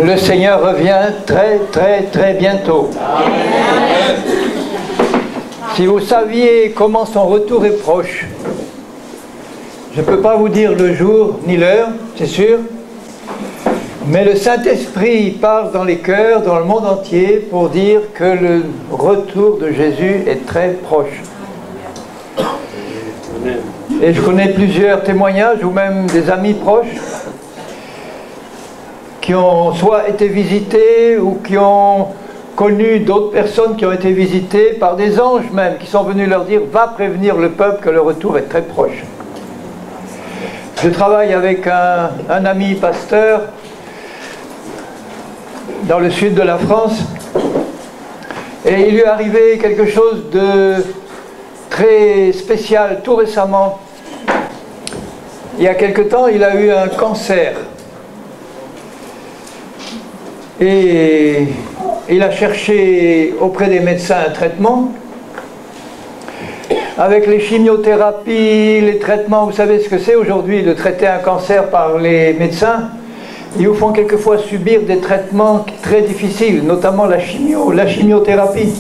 Le Seigneur revient très bientôt. Amen. Si vous saviez comment son retour est proche, je ne peux pas vous dire le jour ni l'heure, c'est sûr, mais le Saint-Esprit parle dans les cœurs, dans le monde entier, pour dire que le retour de Jésus est très proche. Et je connais plusieurs témoignages, ou même des amis proches, qui ont soit été visités, ou qui ont connu d'autres personnes qui ont été visitées par des anges même, qui sont venus leur dire « Va prévenir le peuple que le retour est très proche ». Je travaille avec un ami pasteur dans le sud de la France, et il lui est arrivé quelque chose de très spécial tout récemment. Il y a quelque temps, il a eu un cancer. Et il a cherché auprès des médecins un traitement. Avec les chimiothérapies, les traitements, vous savez ce que c'est aujourd'hui de traiter un cancer par les médecins. Ils vous font quelquefois subir des traitements très difficiles, notamment la chimiothérapie.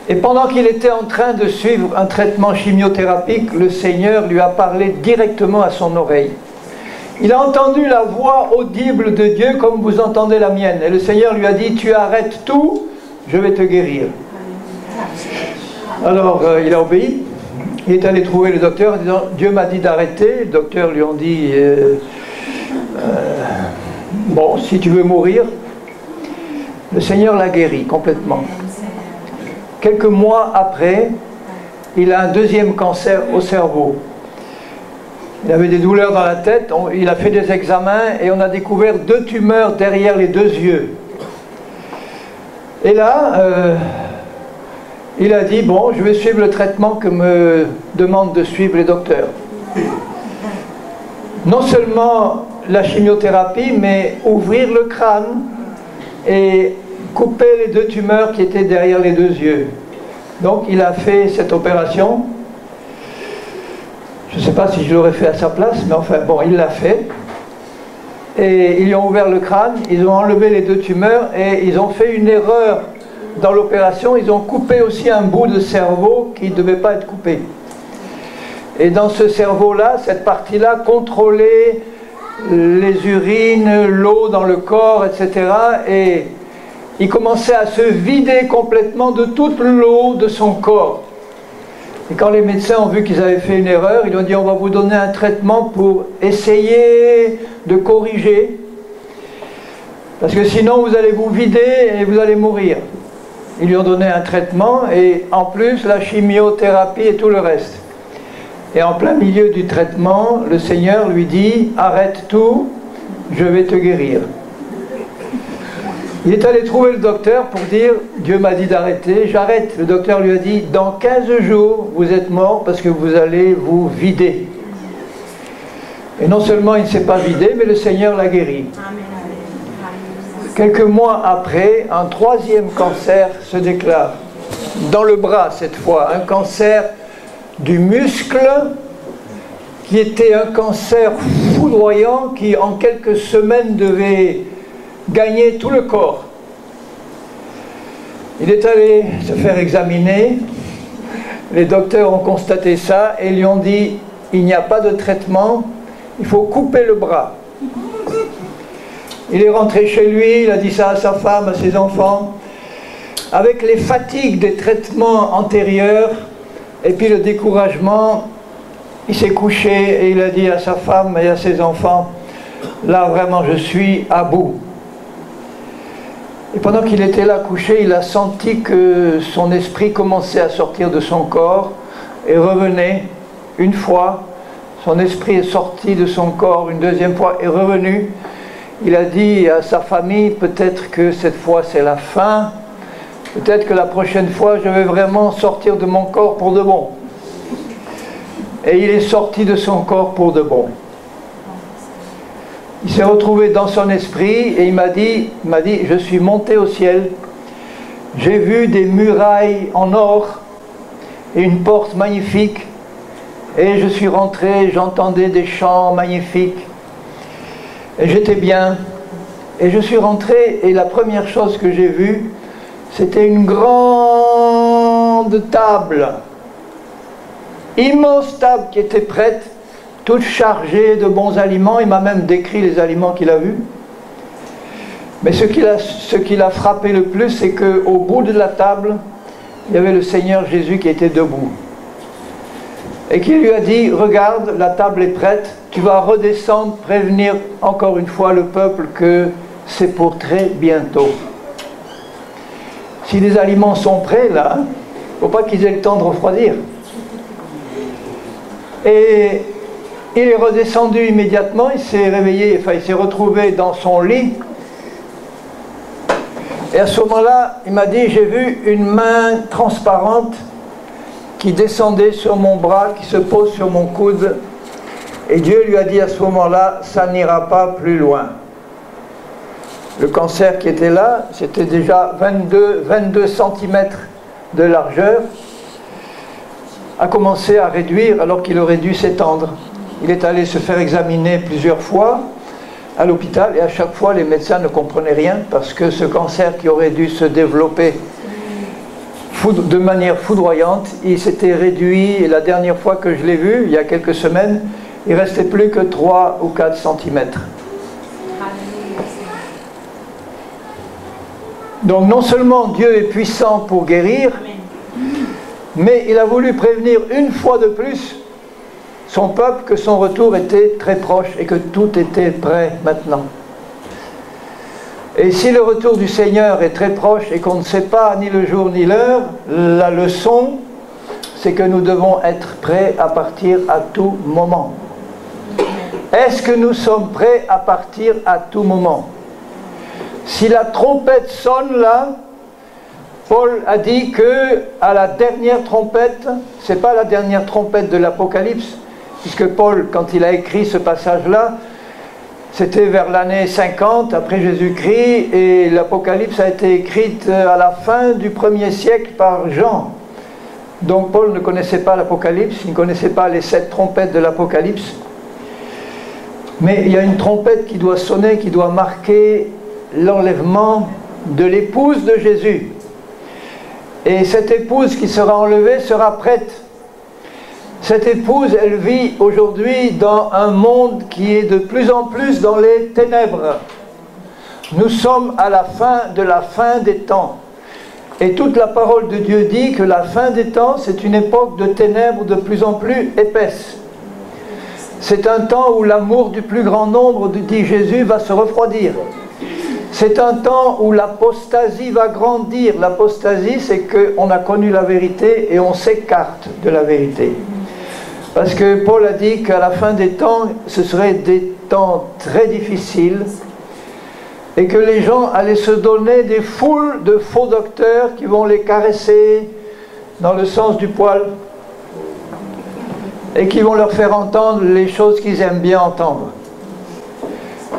Et pendant qu'il était en train de suivre un traitement chimiothérapique, le Seigneur lui a parlé directement à son oreille. Il a entendu la voix audible de Dieu comme vous entendez la mienne. Et le Seigneur lui a dit, tu arrêtes tout, je vais te guérir. Alors il a obéi. Il est allé trouver le docteur en disant, Dieu m'a dit d'arrêter. Le docteur lui a dit, bon, si tu veux mourir. Le Seigneur l'a guéri complètement. Quelques mois après, il a un deuxième cancer au cerveau. Il avait des douleurs dans la tête, il a fait des examens et on a découvert 2 tumeurs derrière les 2 yeux. Et là, il a dit, bon, je vais suivre le traitement que me demandent de suivre les docteurs. Non seulement la chimiothérapie, mais ouvrir le crâne et couper les 2 tumeurs qui étaient derrière les 2 yeux. Donc il a fait cette opération. Je ne sais pas si je l'aurais fait à sa place, mais enfin bon, il l'a fait. Et ils lui ont ouvert le crâne, ils ont enlevé les 2 tumeurs et ils ont fait une erreur dans l'opération. Ils ont coupé aussi un bout de cerveau qui ne devait pas être coupé. Et dans ce cerveau-là, cette partie-là contrôlait les urines, l'eau dans le corps, etc. Et il commençait à se vider complètement de toute l'eau de son corps. Et quand les médecins ont vu qu'ils avaient fait une erreur, ils ont dit on va vous donner un traitement pour essayer de corriger. Parce que sinon vous allez vous vider et vous allez mourir. Ils lui ont donné un traitement et en plus la chimiothérapie et tout le reste. Et en plein milieu du traitement, le Seigneur lui dit arrête tout, je vais te guérir. Il est allé trouver le docteur pour dire Dieu m'a dit d'arrêter, j'arrête. Le docteur lui a dit dans 15 jours vous êtes mort parce que vous allez vous vider. Et non seulement il ne s'est pas vidé, mais le Seigneur l'a guéri. Quelques mois après, un 3e cancer se déclare. Dans le bras cette fois, un cancer du muscle qui était un cancer foudroyant qui en quelques semaines devait gagner tout le corps. Il est allé se faire examiner, les docteurs ont constaté ça et lui ont dit il n'y a pas de traitement, il faut couper le bras. Il est rentré chez lui, il a dit ça à sa femme, à ses enfants, avec les fatigues des traitements antérieurs et puis le découragement, il s'est couché et il a dit à sa femme et à ses enfants là vraiment je suis à bout. Et pendant qu'il était là couché, il a senti que son esprit commençait à sortir de son corps et revenait une fois. Son esprit est sorti de son corps une deuxième fois et revenu. Il a dit à sa famille, peut-être que cette fois c'est la fin, peut-être que la prochaine fois je vais vraiment sortir de mon corps pour de bon. Et il est sorti de son corps pour de bon. Il s'est retrouvé dans son esprit et il m'a dit, je suis monté au ciel, j'ai vu des murailles en or et une porte magnifique et je suis rentré, j'entendais des chants magnifiques et j'étais bien Et je suis rentré et la première chose que j'ai vue, c'était une grande table, immense table qui était prête, toute chargée de bons aliments. Il m'a même décrit les aliments qu'il a vus. Mais ce qui l'a frappé le plus, c'est qu'au bout de la table, il y avait le Seigneur Jésus qui était debout. Et qui lui a dit, regarde, la table est prête, tu vas redescendre, prévenir encore une fois le peuple que c'est pour très bientôt. Si les aliments sont prêts, là, il ne faut pas qu'ils aient le temps de refroidir. Et il est redescendu immédiatement, il s'est réveillé, enfin il s'est retrouvé dans son lit. Et à ce moment-là, il m'a dit, j'ai vu une main transparente qui descendait sur mon bras, qui se pose sur mon coude. Et Dieu lui a dit à ce moment-là, ça n'ira pas plus loin. Le cancer qui était là, c'était déjà 22 cm de largeur, a commencé à réduire alors qu'il aurait dû s'étendre. Il est allé se faire examiner plusieurs fois à l'hôpital et à chaque fois les médecins ne comprenaient rien parce que ce cancer qui aurait dû se développer de manière foudroyante, il s'était réduit et la dernière fois que je l'ai vu, il y a quelques semaines, il ne restait plus que 3 ou 4 cm. Donc non seulement Dieu est puissant pour guérir, mais il a voulu prévenir une fois de plus son peuple que son retour était très proche et que tout était prêt maintenant. Et si le retour du Seigneur est très proche et qu'on ne sait pas ni le jour ni l'heure, la leçon, c'est que nous devons être prêts à partir à tout moment. Est-ce que nous sommes prêts à partir à tout moment? Si la trompette sonne là, Paul a dit que à la dernière trompette, c'est pas la dernière trompette de l'Apocalypse, puisque Paul, quand il a écrit ce passage-là, c'était vers l'année 50 après Jésus-Christ, et l'Apocalypse a été écrite à la fin du 1er siècle par Jean. Donc Paul ne connaissait pas l'Apocalypse, il ne connaissait pas les 7 trompettes de l'Apocalypse. Mais il y a une trompette qui doit sonner, qui doit marquer l'enlèvement de l'épouse de Jésus. Et cette épouse qui sera enlevée sera prête. Cette épouse, elle vit aujourd'hui dans un monde qui est de plus en plus dans les ténèbres. Nous sommes à la fin des temps. Et toute la parole de Dieu dit que la fin des temps, c'est une époque de ténèbres de plus en plus épaisses. C'est un temps où l'amour du plus grand nombre, dit Jésus, va se refroidir. C'est un temps où l'apostasie va grandir. L'apostasie, c'est qu'on a connu la vérité et on s'écarte de la vérité. Parce que Paul a dit qu'à la fin des temps, ce seraient des temps très difficiles et que les gens allaient se donner des foules de faux docteurs qui vont les caresser dans le sens du poil et qui vont leur faire entendre les choses qu'ils aiment bien entendre.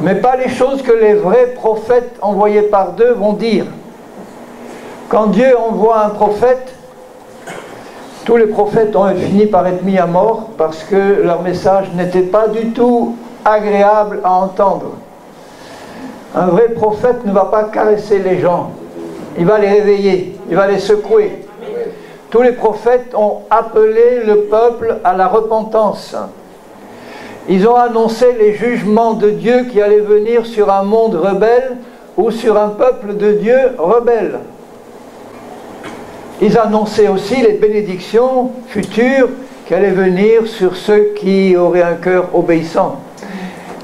Mais pas les choses que les vrais prophètes envoyés par Dieu vont dire. Quand Dieu envoie un prophète, tous les prophètes ont fini par être mis à mort parce que leur message n'était pas du tout agréable à entendre. Un vrai prophète ne va pas caresser les gens, il va les réveiller, il va les secouer. Tous les prophètes ont appelé le peuple à la repentance. Ils ont annoncé les jugements de Dieu qui allaient venir sur un monde rebelle ou sur un peuple de Dieu rebelle. Ils annonçaient aussi les bénédictions futures qui allaient venir sur ceux qui auraient un cœur obéissant.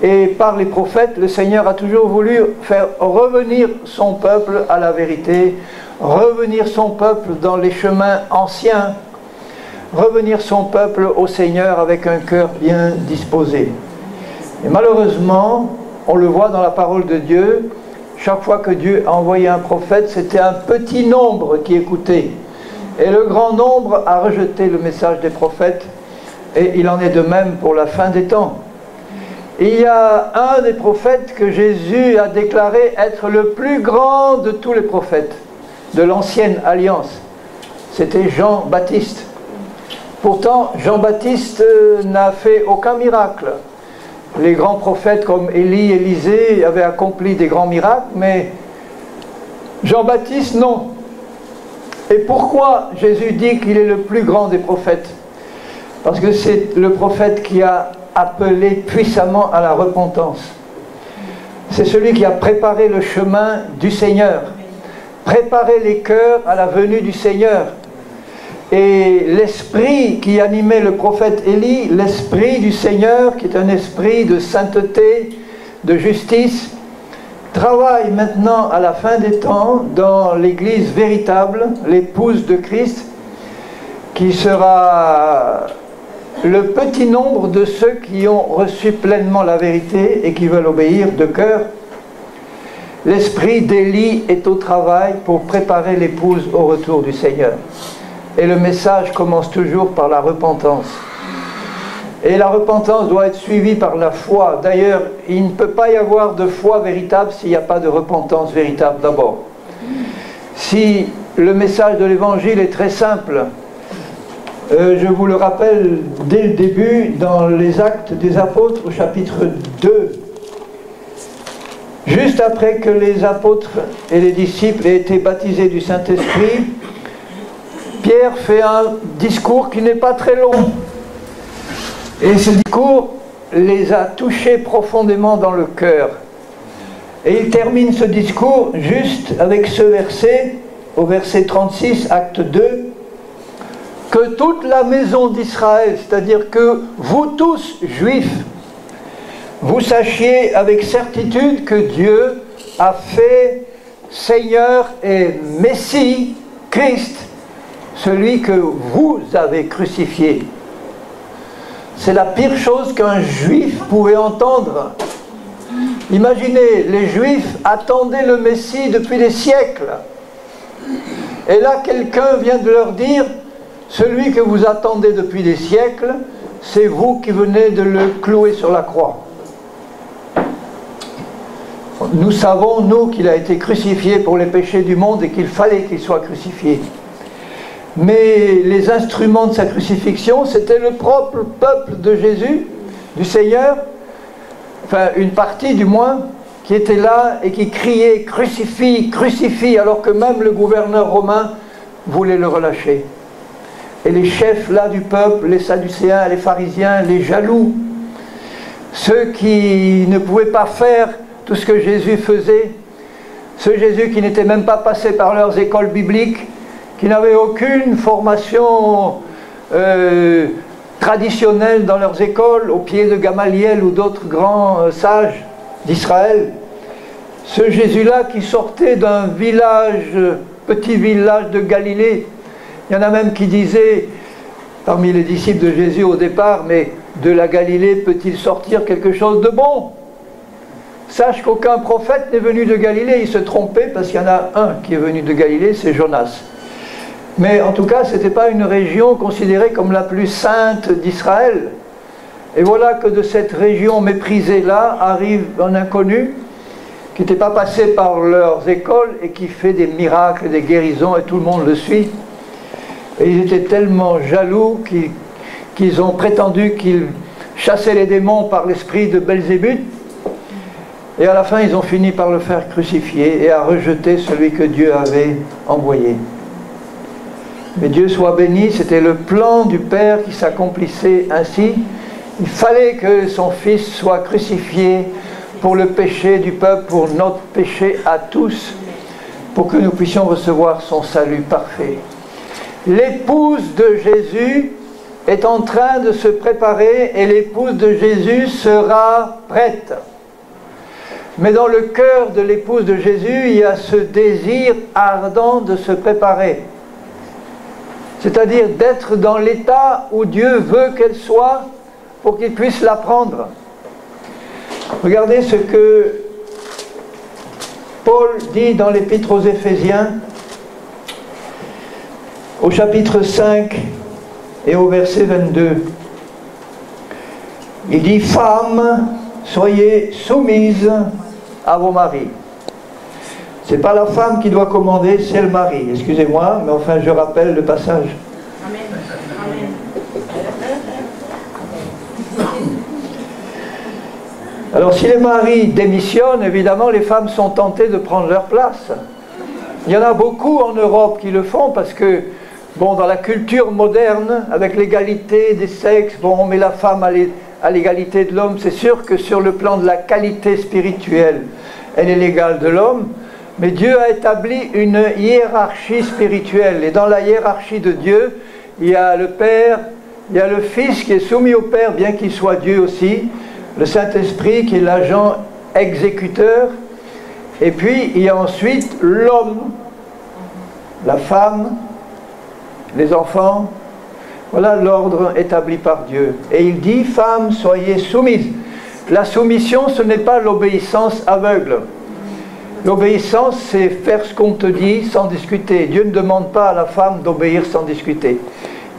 Et par les prophètes, le Seigneur a toujours voulu faire revenir son peuple à la vérité, revenir son peuple dans les chemins anciens, revenir son peuple au Seigneur avec un cœur bien disposé. Et malheureusement, on le voit dans la parole de Dieu, chaque fois que Dieu a envoyé un prophète, c'était un petit nombre qui écoutait. Et le grand nombre a rejeté le message des prophètes, et il en est de même pour la fin des temps. Il y a un des prophètes que Jésus a déclaré être le plus grand de tous les prophètes de l'ancienne alliance. C'était Jean-Baptiste. Pourtant, Jean-Baptiste n'a fait aucun miracle. les grands prophètes comme Élie, Élisée avaient accompli des grands miracles, mais Jean-Baptiste, non. Et pourquoi Jésus dit qu'il est le plus grand des prophètes? Parce que c'est le prophète qui a appelé puissamment à la repentance. C'est celui qui a préparé le chemin du Seigneur, préparé les cœurs à la venue du Seigneur. Et l'esprit qui animait le prophète Élie, l'esprit du Seigneur, qui est un esprit de sainteté, de justice, travaille maintenant à la fin des temps dans l'Église véritable, l'épouse de Christ, qui sera le petit nombre de ceux qui ont reçu pleinement la vérité et qui veulent obéir de cœur. L'esprit d'Élie est au travail pour préparer l'épouse au retour du Seigneur. Et le message commence toujours par la repentance. Et la repentance doit être suivie par la foi. D'ailleurs, il ne peut pas y avoir de foi véritable s'il n'y a pas de repentance véritable d'abord. Si le message de l'Évangile est très simple, je vous le rappelle dès le début, dans les Actes des Apôtres, au chapitre 2, juste après que les apôtres et les disciples aient été baptisés du Saint-Esprit, Pierre fait un discours qui n'est pas très long. Et ce discours les a touchés profondément dans le cœur. Et il termine ce discours juste avec ce verset, au verset 36, acte 2, que toute la maison d'Israël, c'est-à-dire que vous tous, juifs, vous sachiez avec certitude que Dieu a fait Seigneur et Messie, Christ, celui que vous avez crucifié. C'est la pire chose qu'un juif pouvait entendre. Imaginez, les juifs attendaient le Messie depuis des siècles. Et là, quelqu'un vient de leur dire, celui que vous attendez depuis des siècles, c'est vous qui venez de le clouer sur la croix. Nous savons, nous, qu'il a été crucifié pour les péchés du monde et qu'il fallait qu'il soit crucifié. Mais les instruments de sa crucifixion, c'était le propre peuple de Jésus, du Seigneur, enfin une partie du moins, qui était là et qui criait « Crucifie, crucifie », alors que même le gouverneur romain voulait le relâcher. Et les chefs là du peuple, les Sadducéens, les pharisiens, les jaloux, ceux qui ne pouvaient pas faire tout ce que Jésus faisait, ce Jésus qui n'était même pas passé par leurs écoles bibliques, qui n'avaient aucune formation traditionnelle dans leurs écoles, au pied de Gamaliel ou d'autres grands sages d'Israël. Ce Jésus-là qui sortait d'un village, petit village de Galilée. Il y en a même qui disaient, parmi les disciples de Jésus au départ, mais de la Galilée peut-il sortir quelque chose de bon? Sache qu'aucun prophète n'est venu de Galilée. Il se trompait parce qu'il y en a un qui est venu de Galilée, c'est Jonas. Mais en tout cas, ce n'était pas une région considérée comme la plus sainte d'Israël. Et voilà que de cette région méprisée-là arrive un inconnu qui n'était pas passé par leurs écoles et qui fait des miracles, des guérisons, et tout le monde le suit. Et ils étaient tellement jaloux qu'ils ont prétendu qu'il chassait les démons par l'esprit de Belzébuth. Et à la fin, ils ont fini par le faire crucifier et à rejeter celui que Dieu avait envoyé. Mais Dieu soit béni, c'était le plan du Père qui s'accomplissait ainsi. Il fallait que son Fils soit crucifié pour le péché du peuple, pour notre péché à tous, pour que nous puissions recevoir son salut parfait. L'épouse de Jésus est en train de se préparer et l'épouse de Jésus sera prête. Mais dans le cœur de l'épouse de Jésus, il y a ce désir ardent de se préparer. C'est-à-dire d'être dans l'état où Dieu veut qu'elle soit pour qu'il puisse la prendre. Regardez ce que Paul dit dans l'Épître aux Éphésiens, au chapitre 5 et au verset 22. Il dit « Femmes, soyez soumises à vos maris. » Ce n'est pas la femme qui doit commander, c'est le mari. Excusez-moi, mais enfin je rappelle le passage. Amen. Amen. Alors si les maris démissionnent, évidemment les femmes sont tentées de prendre leur place. Il y en a beaucoup en Europe qui le font parce que, bon, dans la culture moderne, avec l'égalité des sexes, bon, on met la femme à l'égalité de l'homme. C'est sûr que sur le plan de la qualité spirituelle, elle est l'égale de l'homme. Mais Dieu a établi une hiérarchie spirituelle. Et dans la hiérarchie de Dieu, il y a le Père, il y a le Fils qui est soumis au Père, bien qu'il soit Dieu aussi. Le Saint-Esprit qui est l'agent exécuteur. Et puis, il y a ensuite l'homme, la femme, les enfants. Voilà l'ordre établi par Dieu. Et il dit, femmes, soyez soumises. La soumission, ce n'est pas l'obéissance aveugle. L'obéissance, c'est faire ce qu'on te dit sans discuter. Dieu ne demande pas à la femme d'obéir sans discuter.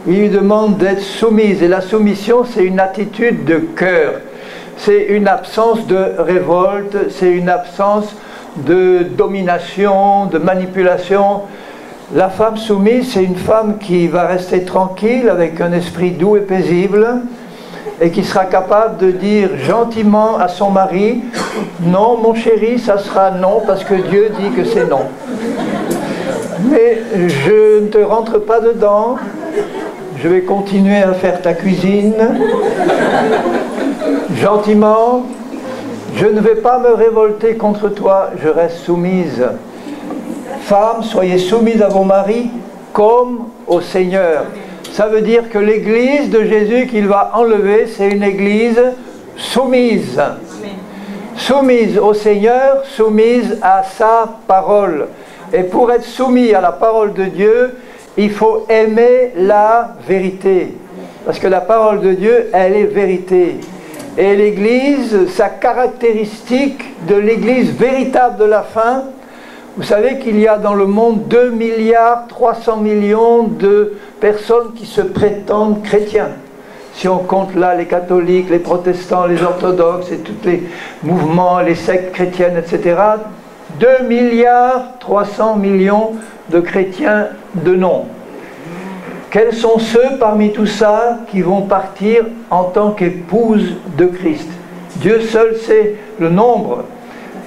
Il lui demande d'être soumise. Et la soumission, c'est une attitude de cœur. C'est une absence de révolte, c'est une absence de domination, de manipulation. La femme soumise, c'est une femme qui va rester tranquille, avec un esprit doux et paisible, et qui sera capable de dire gentiment à son mari, non mon chéri, ça sera non, parce que Dieu dit que c'est non. Mais je ne te rentre pas dedans, je vais continuer à faire ta cuisine, gentiment, je ne vais pas me révolter contre toi, je reste soumise. Femmes, soyez soumises à vos maris comme au Seigneur. Ça veut dire que l'église de Jésus qu'il va enlever, c'est une église soumise. Soumise au Seigneur, soumise à sa parole. Et pour être soumis à la parole de Dieu, il faut aimer la vérité. Parce que la parole de Dieu, elle est vérité. Et l'église, sa caractéristique de l'église véritable de la fin, vous savez qu'il y a dans le monde 2 milliards 300 millions de personnes qui se prétendent chrétiens. Si on compte là les catholiques, les protestants, les orthodoxes et tous les mouvements, les sectes chrétiennes, etc. 2 milliards 300 millions de chrétiens de nom. Quels sont ceux parmi tout ça qui vont partir en tant qu'épouses de Christ? Dieu seul sait le nombre,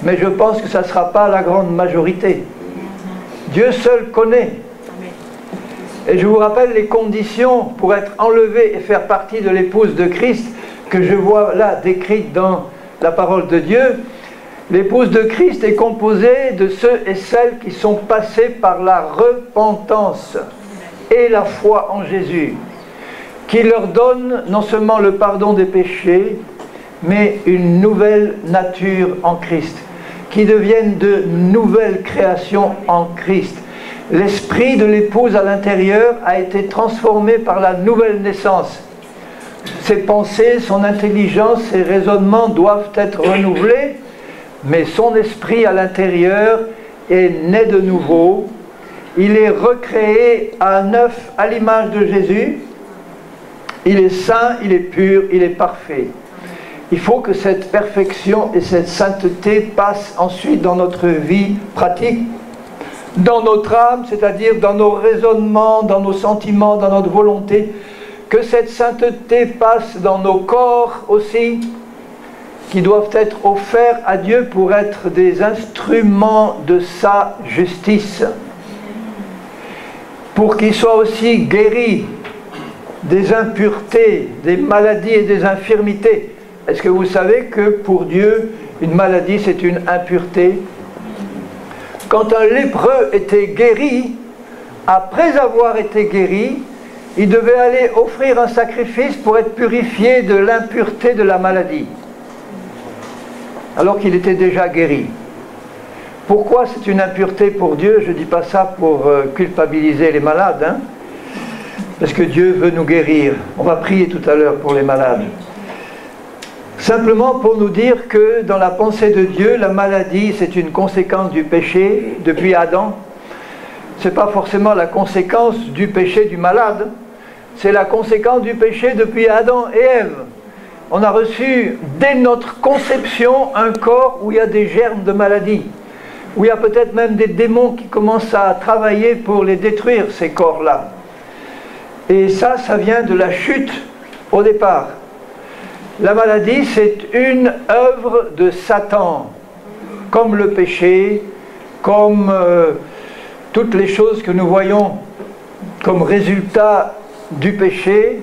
mais je pense que ça ne sera pas la grande majorité. Dieu seul connaît. Et je vous rappelle les conditions pour être enlevé et faire partie de l'épouse de Christ que je vois là décrites dans la parole de Dieu. L'épouse de Christ est composée de ceux et celles qui sont passés par la repentance et la foi en Jésus, qui leur donne non seulement le pardon des péchés, mais une nouvelle nature en Christ, qui deviennent de nouvelles créations en Christ. L'esprit de l'épouse à l'intérieur a été transformé par la nouvelle naissance. Ses pensées, son intelligence, ses raisonnements doivent être renouvelés, mais son esprit à l'intérieur est né de nouveau. Il est recréé à neuf à l'image de Jésus. Il est saint, il est pur, il est parfait. Il faut que cette perfection et cette sainteté passent ensuite dans notre vie pratique, dans notre âme, c'est-à-dire dans nos raisonnements, dans nos sentiments, dans notre volonté, que cette sainteté passe dans nos corps aussi, qui doivent être offerts à Dieu pour être des instruments de sa justice, pour qu'ils soient aussi guéris des impuretés, des maladies et des infirmités. Est-ce que vous savez que pour Dieu, une maladie c'est une impureté? Quand un lépreux était guéri, après avoir été guéri, il devait aller offrir un sacrifice pour être purifié de l'impureté de la maladie, alors qu'il était déjà guéri. Pourquoi c'est une impureté pour Dieu? Je ne dis pas ça pour culpabiliser les malades, hein, parce que Dieu veut nous guérir. On va prier tout à l'heure pour les malades. Simplement pour nous dire que dans la pensée de Dieu, la maladie c'est une conséquence du péché depuis Adam. Ce n'est pas forcément la conséquence du péché du malade, c'est la conséquence du péché depuis Adam et Ève. On a reçu dès notre conception un corps où il y a des germes de maladie, où il y a peut-être même des démons qui commencent à travailler pour les détruire, ces corps-là. Et ça vient de la chute au départ. La maladie, c'est une œuvre de Satan, comme le péché, comme toutes les choses que nous voyons comme résultat du péché.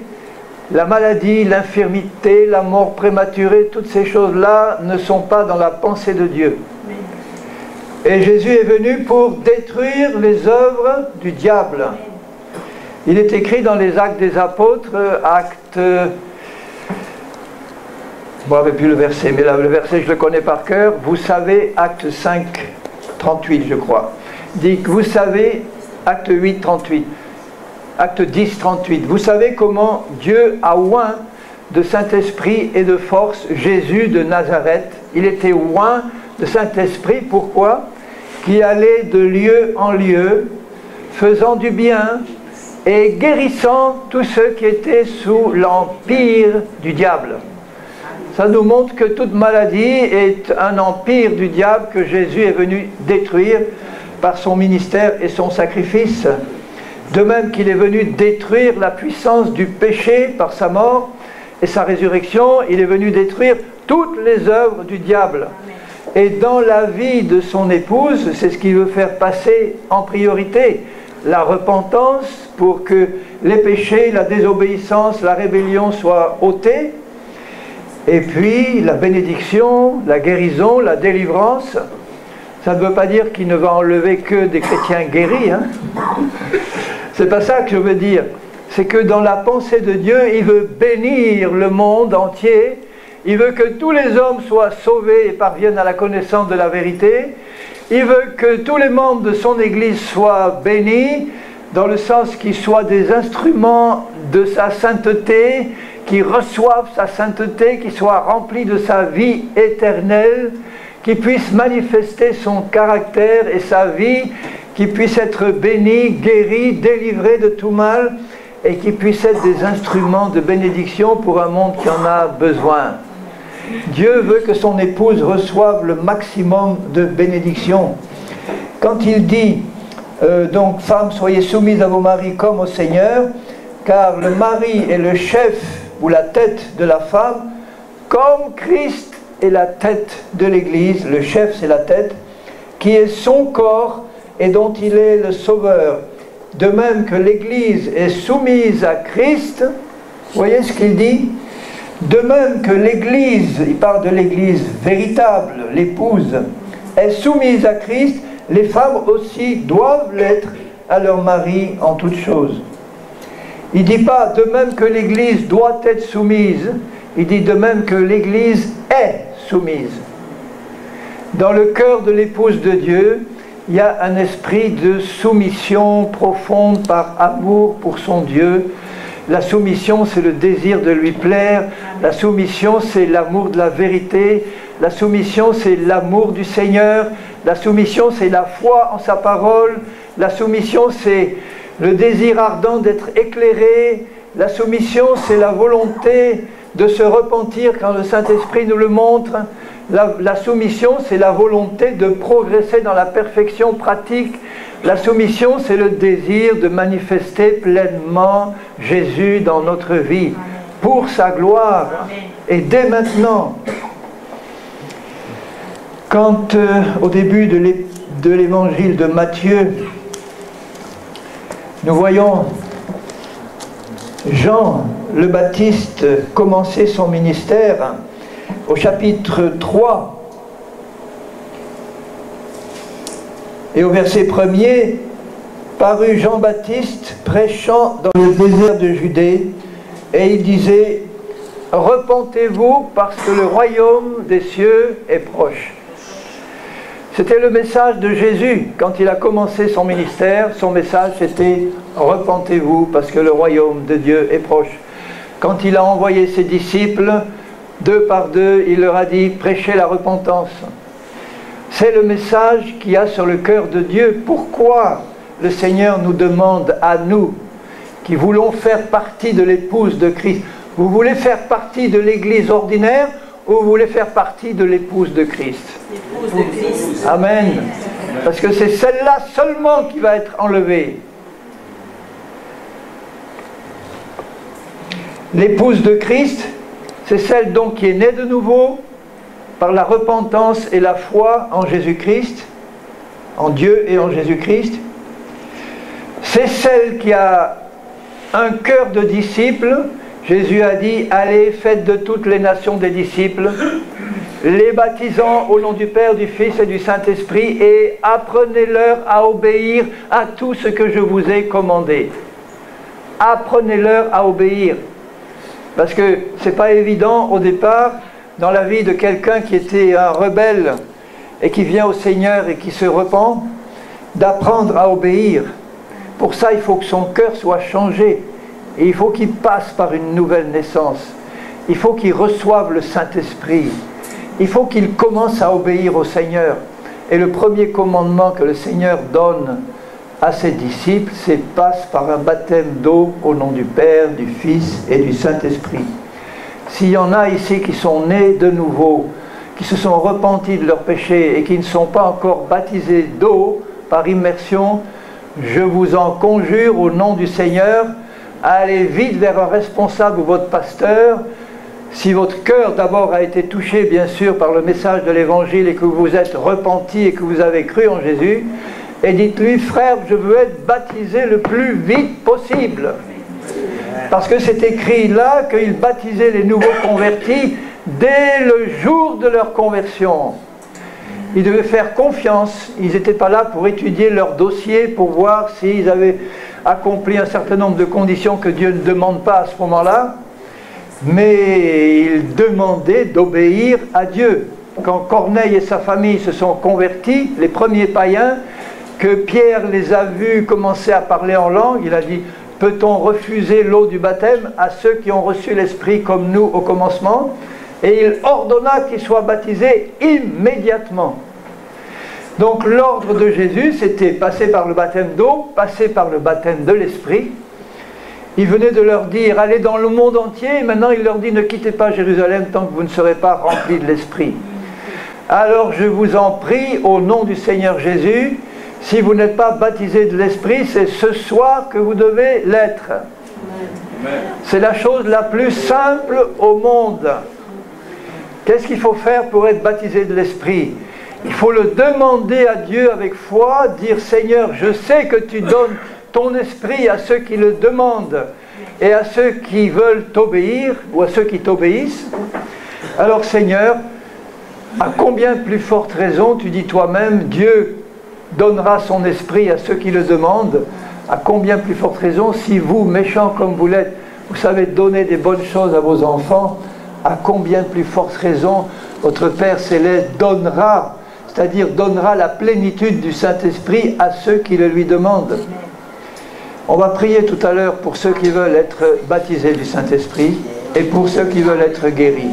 La maladie, l'infirmité, la mort prématurée, toutes ces choses-là ne sont pas dans la pensée de Dieu. Et Jésus est venu pour détruire les œuvres du diable. Il est écrit dans les Actes des Apôtres, acte... Bon, je n'avais plus le verset, mais là, le verset, je le connais par cœur. Vous savez, acte 5, 38, je crois. Dit que vous savez, acte 8, 38. Acte 10, 38. Vous savez comment Dieu a oint de Saint-Esprit et de force Jésus de Nazareth. Il était oint de Saint-Esprit. Pourquoi? Qui allait de lieu en lieu, faisant du bien et guérissant tous ceux qui étaient sous l'empire du diable. Ça nous montre que toute maladie est un empire du diable que Jésus est venu détruire par son ministère et son sacrifice. De même qu'il est venu détruire la puissance du péché par sa mort et sa résurrection, il est venu détruire toutes les œuvres du diable. Et dans la vie de son épouse, c'est ce qu'il veut faire passer en priorité, la repentance pour que les péchés, la désobéissance, la rébellion soient ôtés, et puis la bénédiction, la guérison, la délivrance. Ça ne veut pas dire qu'il ne va enlever que des chrétiens guéris, hein. C'est pas ça que je veux dire. C'est que dans la pensée de Dieu, il veut bénir le monde entier. Il veut que tous les hommes soient sauvés et parviennent à la connaissance de la vérité. Il veut que tous les membres de son Église soient bénis, dans le sens qu'ils soient des instruments de sa sainteté, qu'ils reçoivent sa sainteté, qu'ils soient remplis de sa vie éternelle, qu'ils puissent manifester son caractère et sa vie, qu'ils puissent être bénis, guéris, délivrés de tout mal, et qu'ils puissent être des instruments de bénédiction pour un monde qui en a besoin. Dieu veut que son épouse reçoive le maximum de bénédiction. Quand il dit, donc, femmes, soyez soumises à vos maris comme au Seigneur, car le mari est le chef ou la tête de la femme, comme Christ est la tête de l'Église, le chef c'est la tête, qui est son corps et dont il est le sauveur. De même que l'Église est soumise à Christ, voyez ce qu'il dit? De même que l'Église, il parle de l'Église véritable, l'épouse, est soumise à Christ, les femmes aussi doivent l'être à leur mari en toutes choses. Il ne dit pas de même que l'Église doit être soumise, il dit de même que l'Église est soumise. Dans le cœur de l'épouse de Dieu, il y a un esprit de soumission profonde par amour pour son Dieu. La soumission, c'est le désir de lui plaire. La soumission, c'est l'amour de la vérité. La soumission, c'est l'amour du Seigneur. La soumission, c'est la foi en sa parole. La soumission, c'est le désir ardent d'être éclairé. La soumission, c'est la volonté de se repentir quand le Saint-Esprit nous le montre. La soumission, c'est la volonté de progresser dans la perfection pratique. La soumission, c'est le désir de manifester pleinement Jésus dans notre vie, pour sa gloire, et dès maintenant. Quand, au début de l'évangile de Matthieu, nous voyons Jean le Baptiste commencer son ministère, au chapitre 3, et au verset 1er, parut Jean-Baptiste prêchant dans le désert de Judée, et il disait, repentez-vous parce que le royaume des cieux est proche. C'était le message de Jésus quand il a commencé son ministère. Son message c'était, repentez-vous parce que le royaume de Dieu est proche. Quand il a envoyé ses disciples, deux par deux, il leur a dit, prêchez la repentance. C'est le message qu'il y a sur le cœur de Dieu. Pourquoi le Seigneur nous demande à nous, qui voulons faire partie de l'épouse de Christ, vous voulez faire partie de l'église ordinaire ou vous voulez faire partie de l'épouse de Christ? L'épouse de Christ. Amen. Parce que c'est celle-là seulement qui va être enlevée. L'épouse de Christ, C'est celle donc qui est née de nouveau par la repentance et la foi en Jésus-Christ, en Dieu et en Jésus-Christ. C'est celle qui a un cœur de disciple. Jésus a dit, allez, faites de toutes les nations des disciples, les baptisant au nom du Père, du Fils et du Saint-Esprit, et apprenez-leur à obéir à tout ce que je vous ai commandé. Apprenez-leur à obéir. Parce que ce n'est pas évident au départ, dans la vie de quelqu'un qui était un rebelle et qui vient au Seigneur et qui se repent, d'apprendre à obéir. Pour ça, il faut que son cœur soit changé. Et il faut qu'il passe par une nouvelle naissance. Il faut qu'il reçoive le Saint-Esprit. Il faut qu'il commence à obéir au Seigneur. Et le premier commandement que le Seigneur donne à ses disciples, c'est passe par un baptême d'eau au nom du Père, du Fils et du Saint-Esprit. S'il y en a ici qui sont nés de nouveau, qui se sont repentis de leurs péchés et qui ne sont pas encore baptisés d'eau par immersion, je vous en conjure au nom du Seigneur, allez vite vers un responsable ou votre pasteur. Si votre cœur d'abord a été touché bien sûr par le message de l'Évangile et que vous vous êtes repenti et que vous avez cru en Jésus, et dites-lui, frère, je veux être baptisé le plus vite possible. Parce que c'est écrit là qu'il baptisait les nouveaux convertis dès le jour de leur conversion. Ils devaient faire confiance. Ils n'étaient pas là pour étudier leur dossier, pour voir s'ils avaient accompli un certain nombre de conditions que Dieu ne demande pas à ce moment-là. Mais ils demandaient d'obéir à Dieu. Quand Corneille et sa famille se sont convertis, les premiers païens, que Pierre les a vus commencer à parler en langue, il a dit, peut-on refuser l'eau du baptême à ceux qui ont reçu l'Esprit comme nous au commencement? Et il ordonna qu'ils soient baptisés immédiatement. Donc l'ordre de Jésus, c'était passer par le baptême d'eau, passer par le baptême de l'Esprit. Il venait de leur dire, allez dans le monde entier, et maintenant il leur dit, ne quittez pas Jérusalem tant que vous ne serez pas remplis de l'Esprit. Alors je vous en prie, au nom du Seigneur Jésus, si vous n'êtes pas baptisés de l'Esprit, c'est ce soir que vous devez l'être. C'est la chose la plus simple au monde. Qu'est-ce qu'il faut faire pour être baptisé de l'Esprit? Il faut le demander à Dieu avec foi, dire Seigneur, je sais que tu donnes ton esprit à ceux qui le demandent et à ceux qui veulent t'obéir ou à ceux qui t'obéissent. Alors Seigneur, à combien plus forte raison tu dis toi-même, Dieu donnera son esprit à ceux qui le demandent, à combien plus forte raison si vous, méchants comme vous l'êtes, vous savez donner des bonnes choses à vos enfants, à combien plus forte raison votre Père Céleste donnera, c'est-à-dire donnera la plénitude du Saint-Esprit à ceux qui le lui demandent. On va prier tout à l'heure pour ceux qui veulent être baptisés du Saint-Esprit et pour ceux qui veulent être guéris.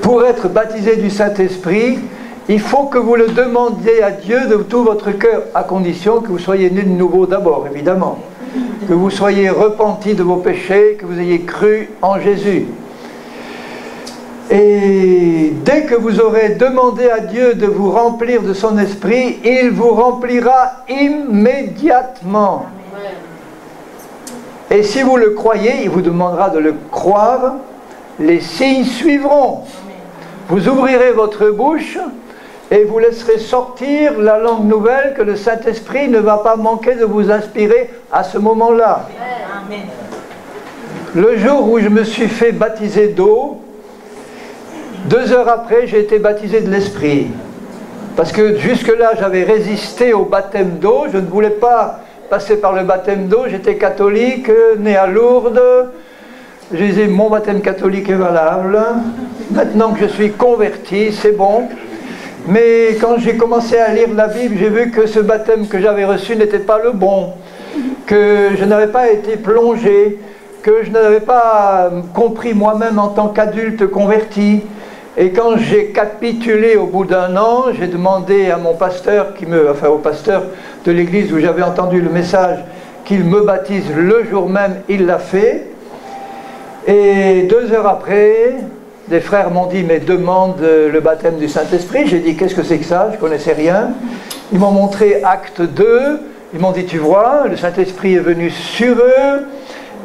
Pour être baptisé du Saint-Esprit, il faut que vous le demandiez à Dieu de tout votre cœur, à condition que vous soyez nés de nouveau d'abord, évidemment. Que vous soyez repentis de vos péchés, que vous ayez cru en Jésus. Et dès que vous aurez demandé à Dieu de vous remplir de son esprit, il vous remplira immédiatement. Et si vous le croyez, il vous demandera de le croire, les signes suivront. Vous ouvrirez votre bouche et vous laisserez sortir la langue nouvelle que le Saint-Esprit ne va pas manquer de vous inspirer à ce moment-là. Le jour où je me suis fait baptiser d'eau, 2 heures après, j'ai été baptisé de l'Esprit. Parce que jusque-là, j'avais résisté au baptême d'eau. Je ne voulais pas passer par le baptême d'eau. J'étais catholique, né à Lourdes. Je disais, mon baptême catholique est valable. Maintenant que je suis converti, c'est bon. Mais quand j'ai commencé à lire la Bible, j'ai vu que ce baptême que j'avais reçu n'était pas le bon. Que je n'avais pas été plongé. Que je n'avais pas compris moi-même en tant qu'adulte converti. Et quand j'ai capitulé au bout d'1 an, j'ai demandé à mon pasteur, au pasteur de l'église où j'avais entendu le message, qu'il me baptise le jour même. Il l'a fait. Et 2 heures après, des frères m'ont dit, mais demande le baptême du Saint-Esprit. J'ai dit, qu'est-ce que c'est que ça? Je ne connaissais rien. Ils m'ont montré Acte 2. Ils m'ont dit, tu vois, le Saint-Esprit est venu sur eux.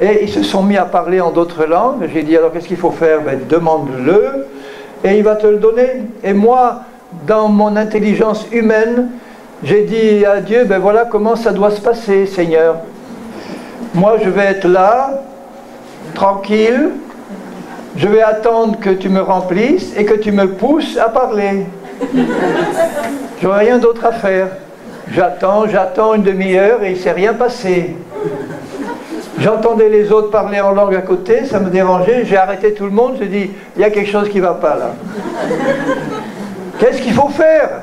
Et ils se sont mis à parler en d'autres langues. J'ai dit, alors qu'est-ce qu'il faut faire? Ben, demande-le, et il va te le donner. Et moi, dans mon intelligence humaine, j'ai dit à Dieu, ben voilà comment ça doit se passer, Seigneur. Moi, je vais être là, tranquille, je vais attendre que tu me remplisses et que tu me pousses à parler. J'aurai rien d'autre à faire. J'attends une demi-heure et il ne s'est rien passé. J'entendais les autres parler en langue à côté, ça me dérangeait, j'ai arrêté tout le monde, j'ai dit, il y a quelque chose qui ne va pas là. Qu'est-ce qu'il faut faire?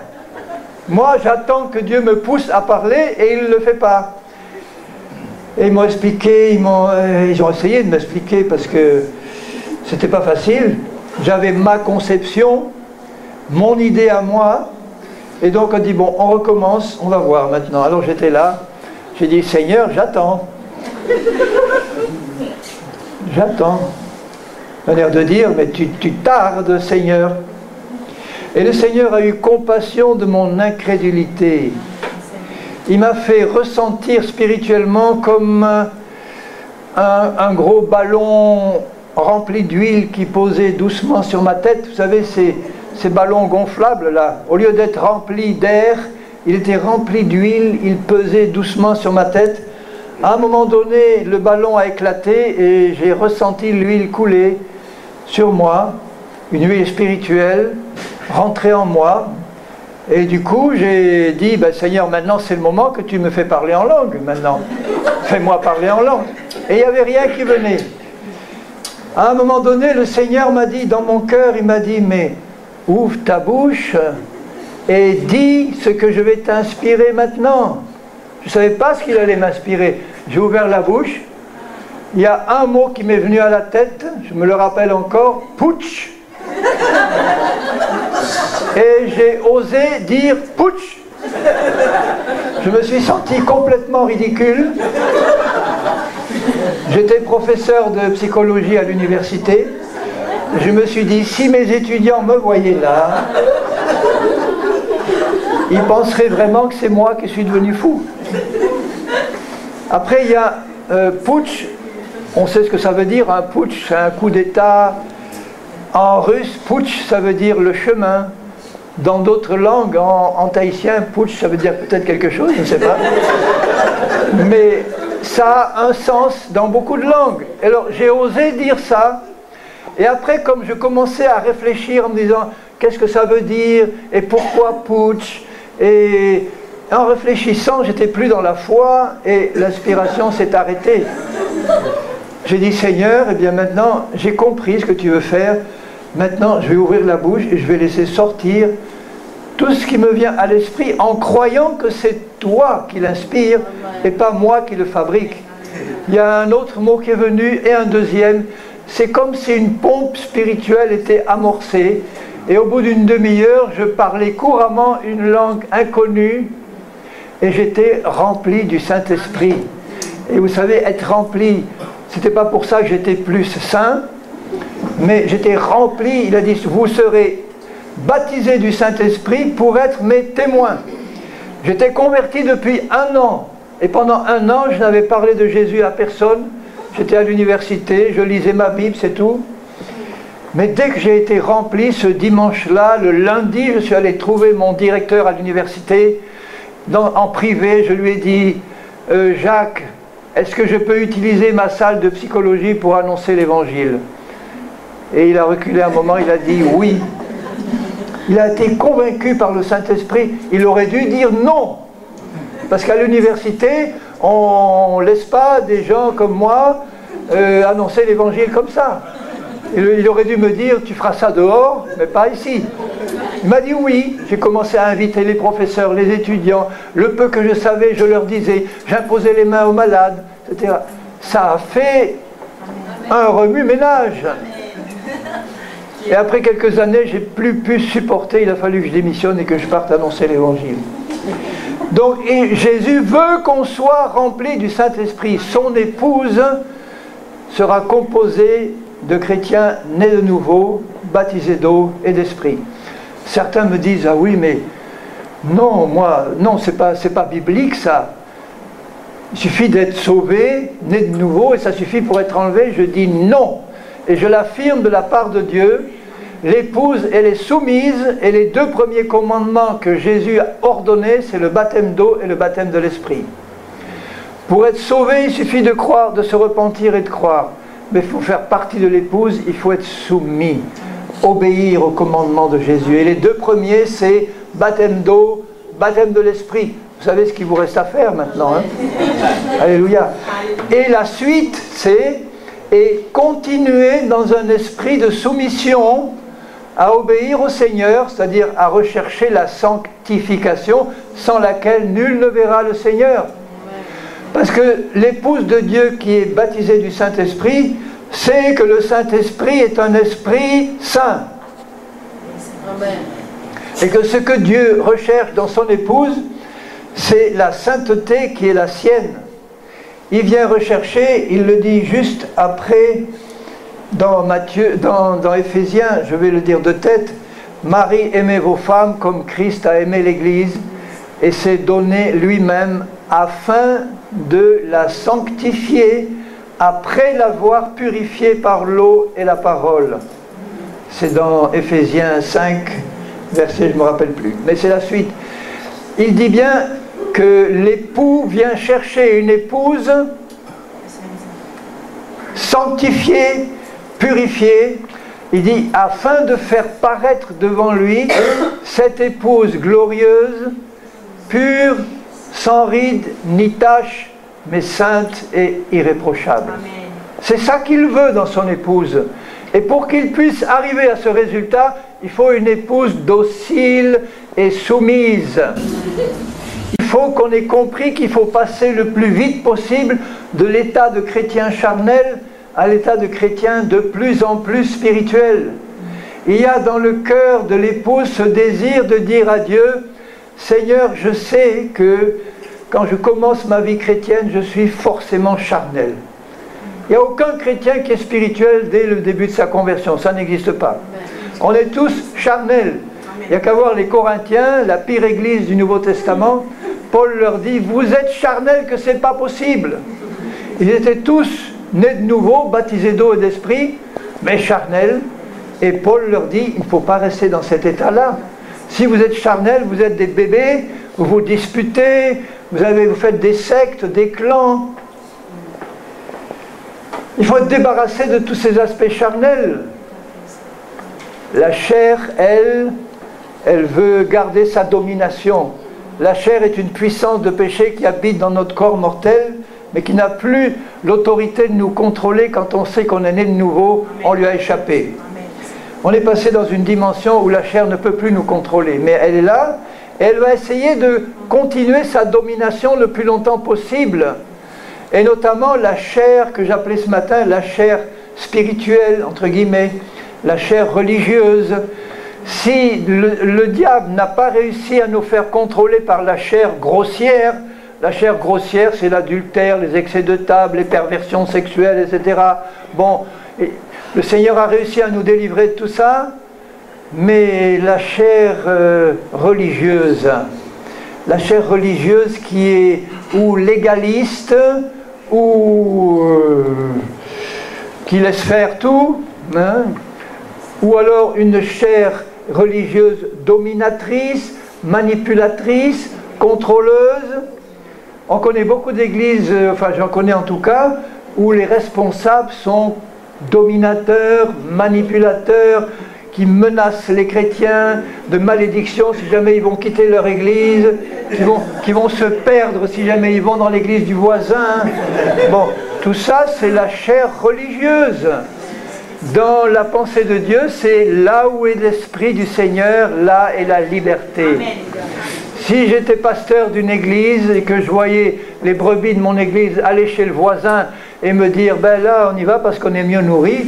Moi, j'attends que Dieu me pousse à parler et il ne le fait pas. Et ils m'ont expliqué, ils ont essayé de m'expliquer parce que c'était pas facile. J'avais ma conception, mon idée à moi, et donc on dit, bon, on recommence, on va voir maintenant. Alors j'étais là, j'ai dit, Seigneur, j'attends. J'attends. Manière de dire, mais tu tardes, Seigneur. Et le Seigneur a eu compassion de mon incrédulité. Il m'a fait ressentir spirituellement comme un gros ballon rempli d'huile qui posait doucement sur ma tête. Vous savez, ces ballons gonflables là, au lieu d'être rempli d'air, il était rempli d'huile, il pesait doucement sur ma tête. À un moment donné, le ballon a éclaté et j'ai ressenti l'huile couler sur moi, une huile spirituelle, rentrer en moi. Et du coup, j'ai dit, ben, Seigneur, maintenant c'est le moment que tu me fais parler en langue, maintenant. Fais-moi parler en langue. Et il n'y avait rien qui venait. À un moment donné, le Seigneur m'a dit, dans mon cœur, il m'a dit, mais ouvre ta bouche et dis ce que je vais t'inspirer maintenant. Je ne savais pas ce qu'il allait m'inspirer. J'ai ouvert la bouche. Il y a un mot qui m'est venu à la tête, je me le rappelle encore, putsch. Et j'ai osé dire putsch. Je me suis senti complètement ridicule. J'étais professeur de psychologie à l'université. Je me suis dit, si mes étudiants me voyaient là, ils penseraient vraiment que c'est moi qui suis devenu fou. Après, il y a putsch. On sait ce que ça veut dire, un putsch, c'est un coup d'État. En russe, putsch, ça veut dire le chemin. Dans d'autres langues, en tahitien, putsch, ça veut dire peut-être quelque chose, je ne sais pas. Mais ça a un sens dans beaucoup de langues. Alors, j'ai osé dire ça. Et après, comme je commençais à réfléchir en me disant, qu'est-ce que ça veut dire, et pourquoi putsch, et en réfléchissant, j'étais plus dans la foi, et l'inspiration s'est arrêtée. J'ai dit, Seigneur, eh bien maintenant, j'ai compris ce que tu veux faire. Maintenant, je vais ouvrir la bouche et je vais laisser sortir tout ce qui me vient à l'esprit en croyant que c'est toi qui l'inspire et pas moi qui le fabrique. Il y a un autre mot qui est venu et un deuxième. C'est comme si une pompe spirituelle était amorcée et au bout d'une demi-heure, je parlais couramment une langue inconnue et j'étais rempli du Saint-Esprit. Et vous savez, être rempli, c'était pas pour ça que j'étais plus saint, mais j'étais rempli. Il a dit, vous serez baptisés du Saint-Esprit pour être mes témoins. J'étais converti depuis 1 an, et pendant 1 an, je n'avais parlé de Jésus à personne. J'étais à l'université, je lisais ma Bible, c'est tout. Mais dès que j'ai été rempli, ce dimanche-là, le lundi, je suis allé trouver mon directeur à l'université, en privé, je lui ai dit, Jacques, est-ce que je peux utiliser ma salle de psychologie pour annoncer l'évangile? Et il a reculé un moment, il a dit oui. Il a été convaincu par le Saint-Esprit. Il aurait dû dire non. Parce qu'à l'université, on ne laisse pas des gens comme moi annoncer l'évangile comme ça. Il aurait dû me dire, tu feras ça dehors, mais pas ici. Il m'a dit oui. J'ai commencé à inviter les professeurs, les étudiants. Le peu que je savais, je leur disais. J'imposais les mains aux malades, etc. Ça a fait un remue-ménage. Et après quelques années, j'ai plus pu supporter. Il a fallu que je démissionne et que je parte annoncer l'évangile. Donc Jésus veut qu'on soit rempli du Saint-Esprit. Son épouse sera composée de chrétiens nés de nouveau, baptisés d'eau et d'esprit. Certains me disent, ah oui, mais non, moi, non, c'est pas biblique ça. Il suffit d'être sauvé, né de nouveau, et ça suffit pour être enlevé. Je dis non. Et je l'affirme de la part de Dieu. L'épouse, elle est soumise, et les deux premiers commandements que Jésus a ordonnés, c'est le baptême d'eau et le baptême de l'Esprit. Pour être sauvé, il suffit de croire, de se repentir et de croire. Mais il faut faire partie de l'épouse, il faut être soumis, obéir aux commandements de Jésus. Et les deux premiers, c'est baptême d'eau, baptême de l'Esprit. Vous savez ce qu'il vous reste à faire maintenant, hein? Alléluia. Et la suite, c'est continuer dans un esprit de soumission à obéir au Seigneur, c'est-à-dire à rechercher la sanctification sans laquelle nul ne verra le Seigneur. Parce que l'épouse de Dieu qui est baptisée du Saint-Esprit sait que le Saint-Esprit est un esprit saint. Et que ce que Dieu recherche dans son épouse, c'est la sainteté qui est la sienne. Il vient rechercher, il le dit juste après dans Éphésiens, je vais le dire de tête, Marie, aimez vos femmes comme Christ a aimé l'Église et s'est donné lui-même afin de la sanctifier après l'avoir purifiée par l'eau et la parole. C'est dans Éphésiens 5, verset, je ne me rappelle plus, mais c'est la suite. Il dit bien que l'époux vient chercher une épouse sanctifiée, purifiée. Il dit, afin de faire paraître devant lui cette épouse glorieuse, pure, sans ride ni tache, mais sainte et irréprochable. C'est ça qu'il veut dans son épouse. Et pour qu'il puisse arriver à ce résultat, il faut une épouse docile et soumise. Il faut qu'on ait compris qu'il faut passer le plus vite possible de l'état de chrétien charnel à l'état de chrétien de plus en plus spirituel. Il y a dans le cœur de l'épouse ce désir de dire à Dieu, Seigneur, je sais que quand je commence ma vie chrétienne, je suis forcément charnel. Il n'y a aucun chrétien qui est spirituel dès le début de sa conversion, ça n'existe pas. On est tous charnels. Il n'y a qu'à voir les Corinthiens, la pire église du Nouveau Testament. Paul leur dit, vous êtes charnels que ce n'est pas possible. Ils étaient tous nés de nouveau, baptisés d'eau et d'esprit, mais charnels. Et Paul leur dit, il ne faut pas rester dans cet état-là. Si vous êtes charnels, vous êtes des bébés, vous vous disputez, vous faites des sectes, des clans. Il faut être débarrassé de tous ces aspects charnels. La chair, elle veut garder sa domination. La chair est une puissance de péché qui habite dans notre corps mortel, mais qui n'a plus l'autorité de nous contrôler quand on sait qu'on est né de nouveau, on lui a échappé. On est passé dans une dimension où la chair ne peut plus nous contrôler, mais elle est là, et elle va essayer de continuer sa domination le plus longtemps possible. Et notamment la chair que j'appelais ce matin, la chair spirituelle, entre guillemets, la chair religieuse. Si le diable n'a pas réussi à nous faire contrôler par la chair grossière c'est l'adultère, les excès de table, les perversions sexuelles, etc. Bon, le Seigneur a réussi à nous délivrer de tout ça, mais la chair religieuse qui est ou légaliste, ou qui laisse faire tout, hein, ou alors une chair religieuse dominatrice, manipulatrice, contrôleuse. On connaît beaucoup d'églises, enfin j'en connais en tout cas, où les responsables sont dominateurs, manipulateurs, qui menacent les chrétiens de malédiction si jamais ils vont quitter leur église, qui vont se perdre si jamais ils vont dans l'église du voisin. Bon, tout ça c'est la chair religieuse. Dans la pensée de Dieu, c'est là où est l'Esprit du Seigneur, là est la liberté. Amen. Si j'étais pasteur d'une église et que je voyais les brebis de mon église aller chez le voisin et me dire, ben là on y va parce qu'on est mieux nourri,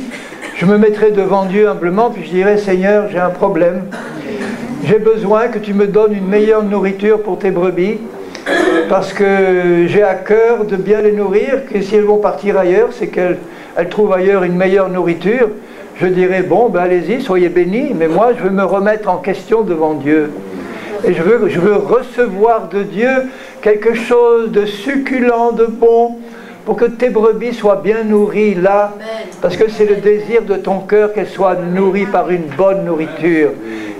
je me mettrais devant Dieu humblement puis je dirais, Seigneur, j'ai un problème. J'ai besoin que tu me donnes une meilleure nourriture pour tes brebis parce que j'ai à cœur de bien les nourrir, que si elles vont partir ailleurs, c'est qu'elles trouvent ailleurs une meilleure nourriture. Je dirais, bon, ben allez-y, soyez bénis, mais moi je veux me remettre en question devant Dieu. Et je veux recevoir de Dieu quelque chose de succulent, de bon, pour que tes brebis soient bien nourries là, parce que c'est le désir de ton cœur qu'elles soient nourries par une bonne nourriture,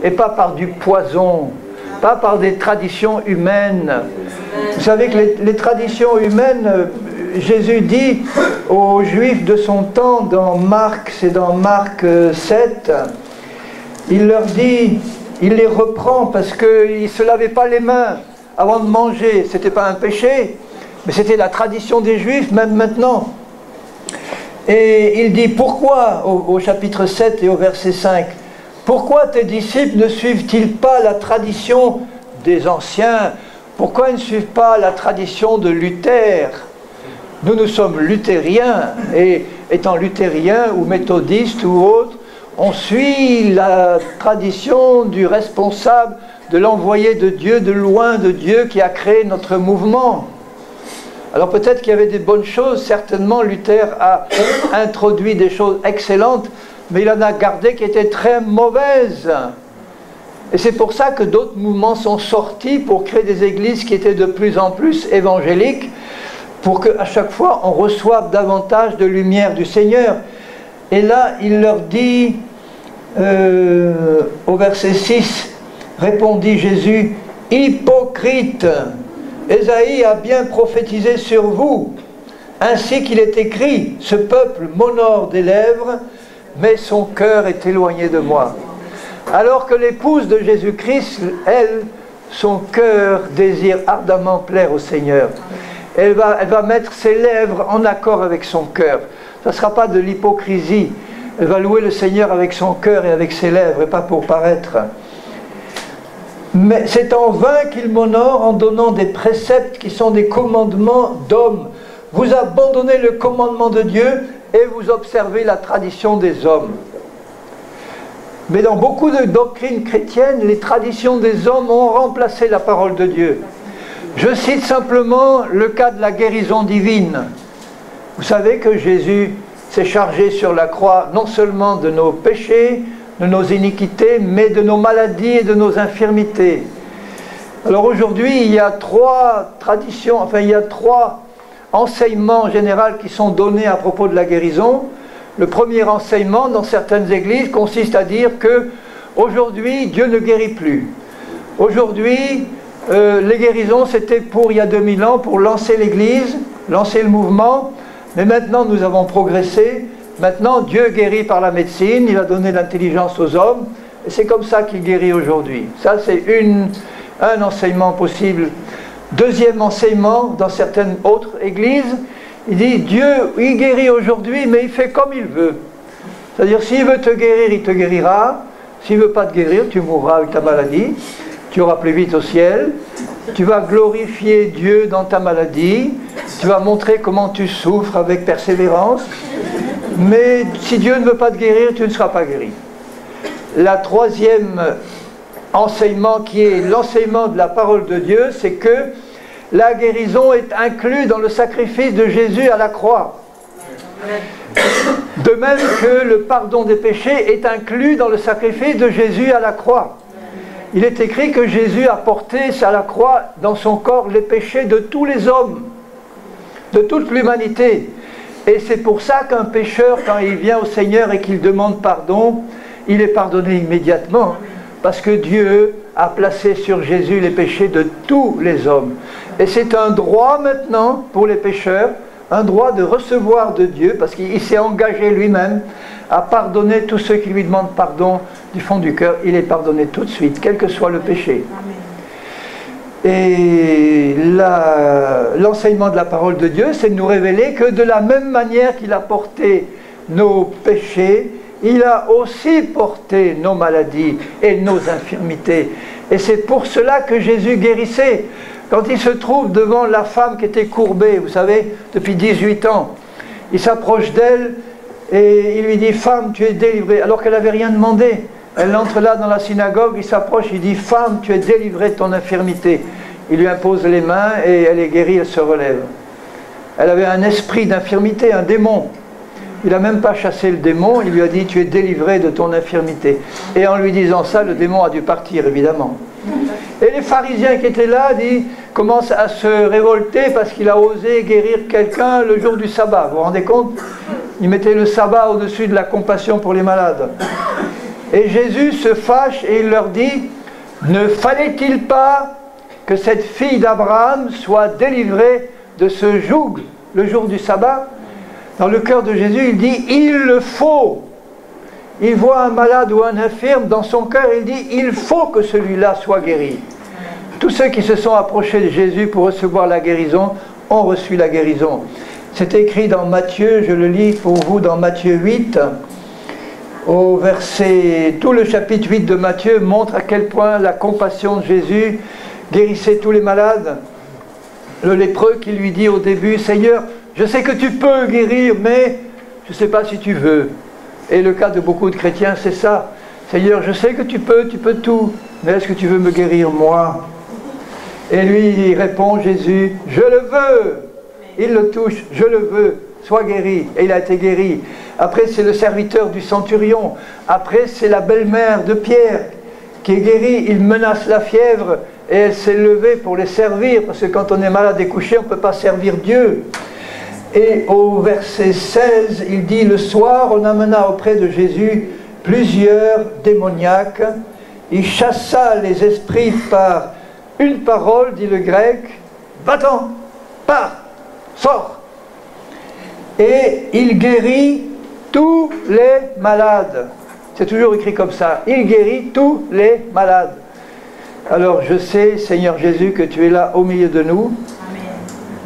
et pas par du poison, pas par des traditions humaines. Vous savez que les traditions humaines, Jésus dit aux Juifs de son temps, dans Marc, c'est dans Marc 7, il leur dit, il les reprend parce qu'ils ne se lavaient pas les mains avant de manger, ce n'était pas un péché, mais c'était la tradition des Juifs, même maintenant. Et il dit, pourquoi, au chapitre 7 et au verset 5, pourquoi tes disciples ne suivent-ils pas la tradition des anciens? Pourquoi ils ne suivent pas la tradition de Luther? Nous sommes luthériens, et étant luthériens ou méthodistes ou autres, on suit la tradition du responsable, de l'envoyé de Dieu, de loin de Dieu, qui a créé notre mouvement. Alors peut-être qu'il y avait des bonnes choses, certainement Luther a introduit des choses excellentes, mais il en a gardé qui étaient très mauvaises. Et c'est pour ça que d'autres mouvements sont sortis pour créer des églises qui étaient de plus en plus évangéliques, pour qu'à chaque fois on reçoive davantage de lumière du Seigneur. Et là, il leur dit, au verset 6, répondit Jésus, « Hypocrite, Ésaïe a bien prophétisé sur vous, ainsi qu'il est écrit, ce peuple m'honore des lèvres, mais son cœur est éloigné de moi. » Alors que l'épouse de Jésus-Christ, elle, son cœur désire ardemment plaire au Seigneur. Elle va mettre ses lèvres en accord avec son cœur. Ça ne sera pas de l'hypocrisie. Elle va louer le Seigneur avec son cœur et avec ses lèvres, et pas pour paraître. Mais c'est en vain qu'il m'honore en donnant des préceptes qui sont des commandements d'hommes. Vous abandonnez le commandement de Dieu et vous observez la tradition des hommes. Mais dans beaucoup de doctrines chrétiennes, les traditions des hommes ont remplacé la parole de Dieu. Je cite simplement le cas de la guérison divine. Vous savez que Jésus s'est chargé sur la croix non seulement de nos péchés, de nos iniquités, mais de nos maladies et de nos infirmités. Alors aujourd'hui, il y a trois traditions, enfin il y a trois enseignements en général qui sont donnés à propos de la guérison. Le premier enseignement dans certaines églises consiste à dire que aujourd'hui Dieu ne guérit plus. Aujourd'hui, les guérisons c'était pour il y a 2000 ans, pour lancer l'église, lancer le mouvement, mais maintenant nous avons progressé. Maintenant Dieu guérit par la médecine, il a donné l'intelligence aux hommes, et c'est comme ça qu'il guérit aujourd'hui. Ça c'est un enseignement possible. Deuxième enseignement dans certaines autres églises, il dit, Dieu, il guérit aujourd'hui, mais il fait comme il veut. C'est-à-dire, s'il veut te guérir, il te guérira. S'il ne veut pas te guérir, tu mourras avec ta maladie. Tu auras plus vite au ciel. Tu vas glorifier Dieu dans ta maladie. Tu vas montrer comment tu souffres avec persévérance. Mais si Dieu ne veut pas te guérir, tu ne seras pas guéri. La troisième enseignement, qui est l'enseignement de la parole de Dieu, c'est que la guérison est inclue dans le sacrifice de Jésus à la croix. De même que le pardon des péchés est inclus dans le sacrifice de Jésus à la croix. Il est écrit que Jésus a porté à la croix dans son corps les péchés de tous les hommes, de toute l'humanité. Et c'est pour ça qu'un pécheur, quand il vient au Seigneur et qu'il demande pardon, il est pardonné immédiatement. Parce que Dieu a placé sur Jésus les péchés de tous les hommes. Et c'est un droit maintenant pour les pécheurs, un droit de recevoir de Dieu, parce qu'il s'est engagé lui-même à pardonner tous ceux qui lui demandent pardon du fond du cœur. Il est pardonné tout de suite, quel que soit le péché. Et l'enseignement de la parole de Dieu, c'est de nous révéler que de la même manière qu'il a porté nos péchés, il a aussi porté nos maladies et nos infirmités. Et c'est pour cela que Jésus guérissait. Quand il se trouve devant la femme qui était courbée, vous savez, depuis 18 ans, il s'approche d'elle et il lui dit « Femme, tu es délivrée », alors qu'elle n'avait rien demandé. Elle entre là dans la synagogue, il s'approche, il dit « Femme, tu es délivrée de ton infirmité ». Il lui impose les mains et elle est guérie, elle se relève. Elle avait un esprit d'infirmité, un démon. Il n'a même pas chassé le démon, il lui a dit « Tu es délivré de ton infirmité ». Et en lui disant ça, le démon a dû partir, évidemment. Et les pharisiens qui étaient là disent « commence à se révolter parce qu'il a osé guérir quelqu'un le jour du sabbat. Vous vous rendez compte? Il mettait le sabbat au-dessus de la compassion pour les malades. Et Jésus se fâche et il leur dit, ne fallait-il pas que cette fille d'Abraham soit délivrée de ce joug le jour du sabbat? Dans le cœur de Jésus, il dit, il le faut. Il voit un malade ou un infirme, dans son cœur, il dit, il faut que celui-là soit guéri. Tous ceux qui se sont approchés de Jésus pour recevoir la guérison ont reçu la guérison. C'est écrit dans Matthieu, je le lis pour vous dans Matthieu 8, au verset, tout le chapitre 8 de Matthieu montre à quel point la compassion de Jésus guérissait tous les malades. Le lépreux qui lui dit au début, Seigneur, je sais que tu peux guérir, mais je ne sais pas si tu veux. Et le cas de beaucoup de chrétiens, c'est ça. Seigneur, je sais que tu peux tout, mais est-ce que tu veux me guérir moi? Et lui, il répond, Jésus, je le veux. Il le touche, je le veux, sois guéri. Et il a été guéri. Après, c'est le serviteur du centurion. Après, c'est la belle-mère de Pierre qui est guérie. Il menace la fièvre et elle s'est levée pour les servir. Parce que quand on est malade et couché, on ne peut pas servir Dieu. Et au verset 16, il dit, le soir, on amena auprès de Jésus plusieurs démoniaques. Il chassa les esprits par une parole, dit le grec, va-t'en, pars, sors. Et il guérit tous les malades. C'est toujours écrit comme ça. Il guérit tous les malades. Alors je sais, Seigneur Jésus, que tu es là au milieu de nous. Amen.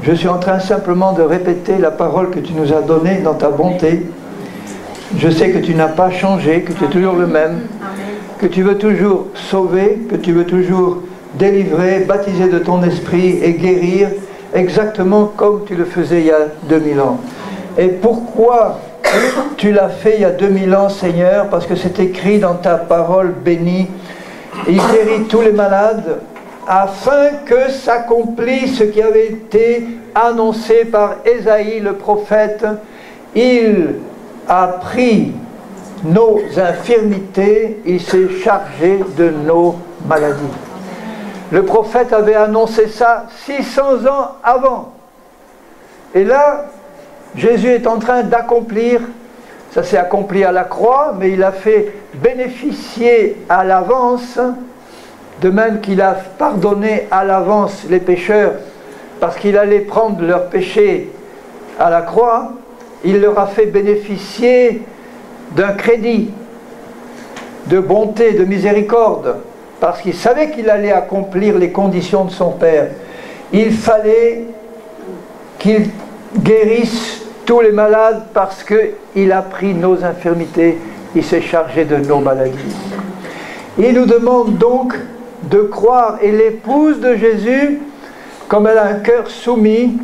Je suis en train simplement de répéter la parole que tu nous as donnée dans ta bonté. Je sais que tu n'as pas changé, que tu es toujours le même, que tu veux toujours sauver, que tu veux toujours délivrer, baptiser de ton esprit et guérir exactement comme tu le faisais il y a 2000 ans. Et pourquoi tu l'as fait il y a 2000 ans, Seigneur? Parce que c'est écrit dans ta parole bénie. Il guérit tous les malades afin que s'accomplisse ce qui avait été annoncé par Ésaïe le prophète. Il a pris nos infirmités, il s'est chargé de nos maladies. Le prophète avait annoncé ça 600 ans avant. Et là, Jésus est en train d'accomplir, ça s'est accompli à la croix, mais il a fait bénéficier à l'avance, de même qu'il a pardonné à l'avance les pécheurs, parce qu'il allait prendre leurs péchés à la croix, il leur a fait bénéficier d'un crédit, de bonté, de miséricorde, parce qu'il savait qu'il allait accomplir les conditions de son Père. Il fallait qu'il guérisse tous les malades parce qu'il a pris nos infirmités, il s'est chargé de nos maladies. Il nous demande donc de croire, et l'épouse de Jésus, comme elle a un cœur soumis,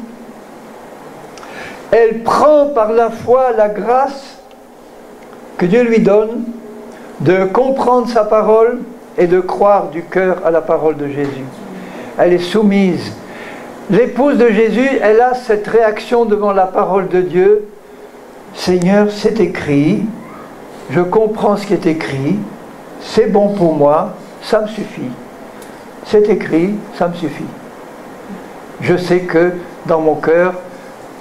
elle prend par la foi la grâce que Dieu lui donne de comprendre sa parole et de croire du cœur à la parole de Jésus. Elle est soumise. L'épouse de Jésus, elle a cette réaction devant la parole de Dieu. Seigneur, c'est écrit, je comprends ce qui est écrit, c'est bon pour moi, ça me suffit. C'est écrit, ça me suffit. Je sais que dans mon cœur,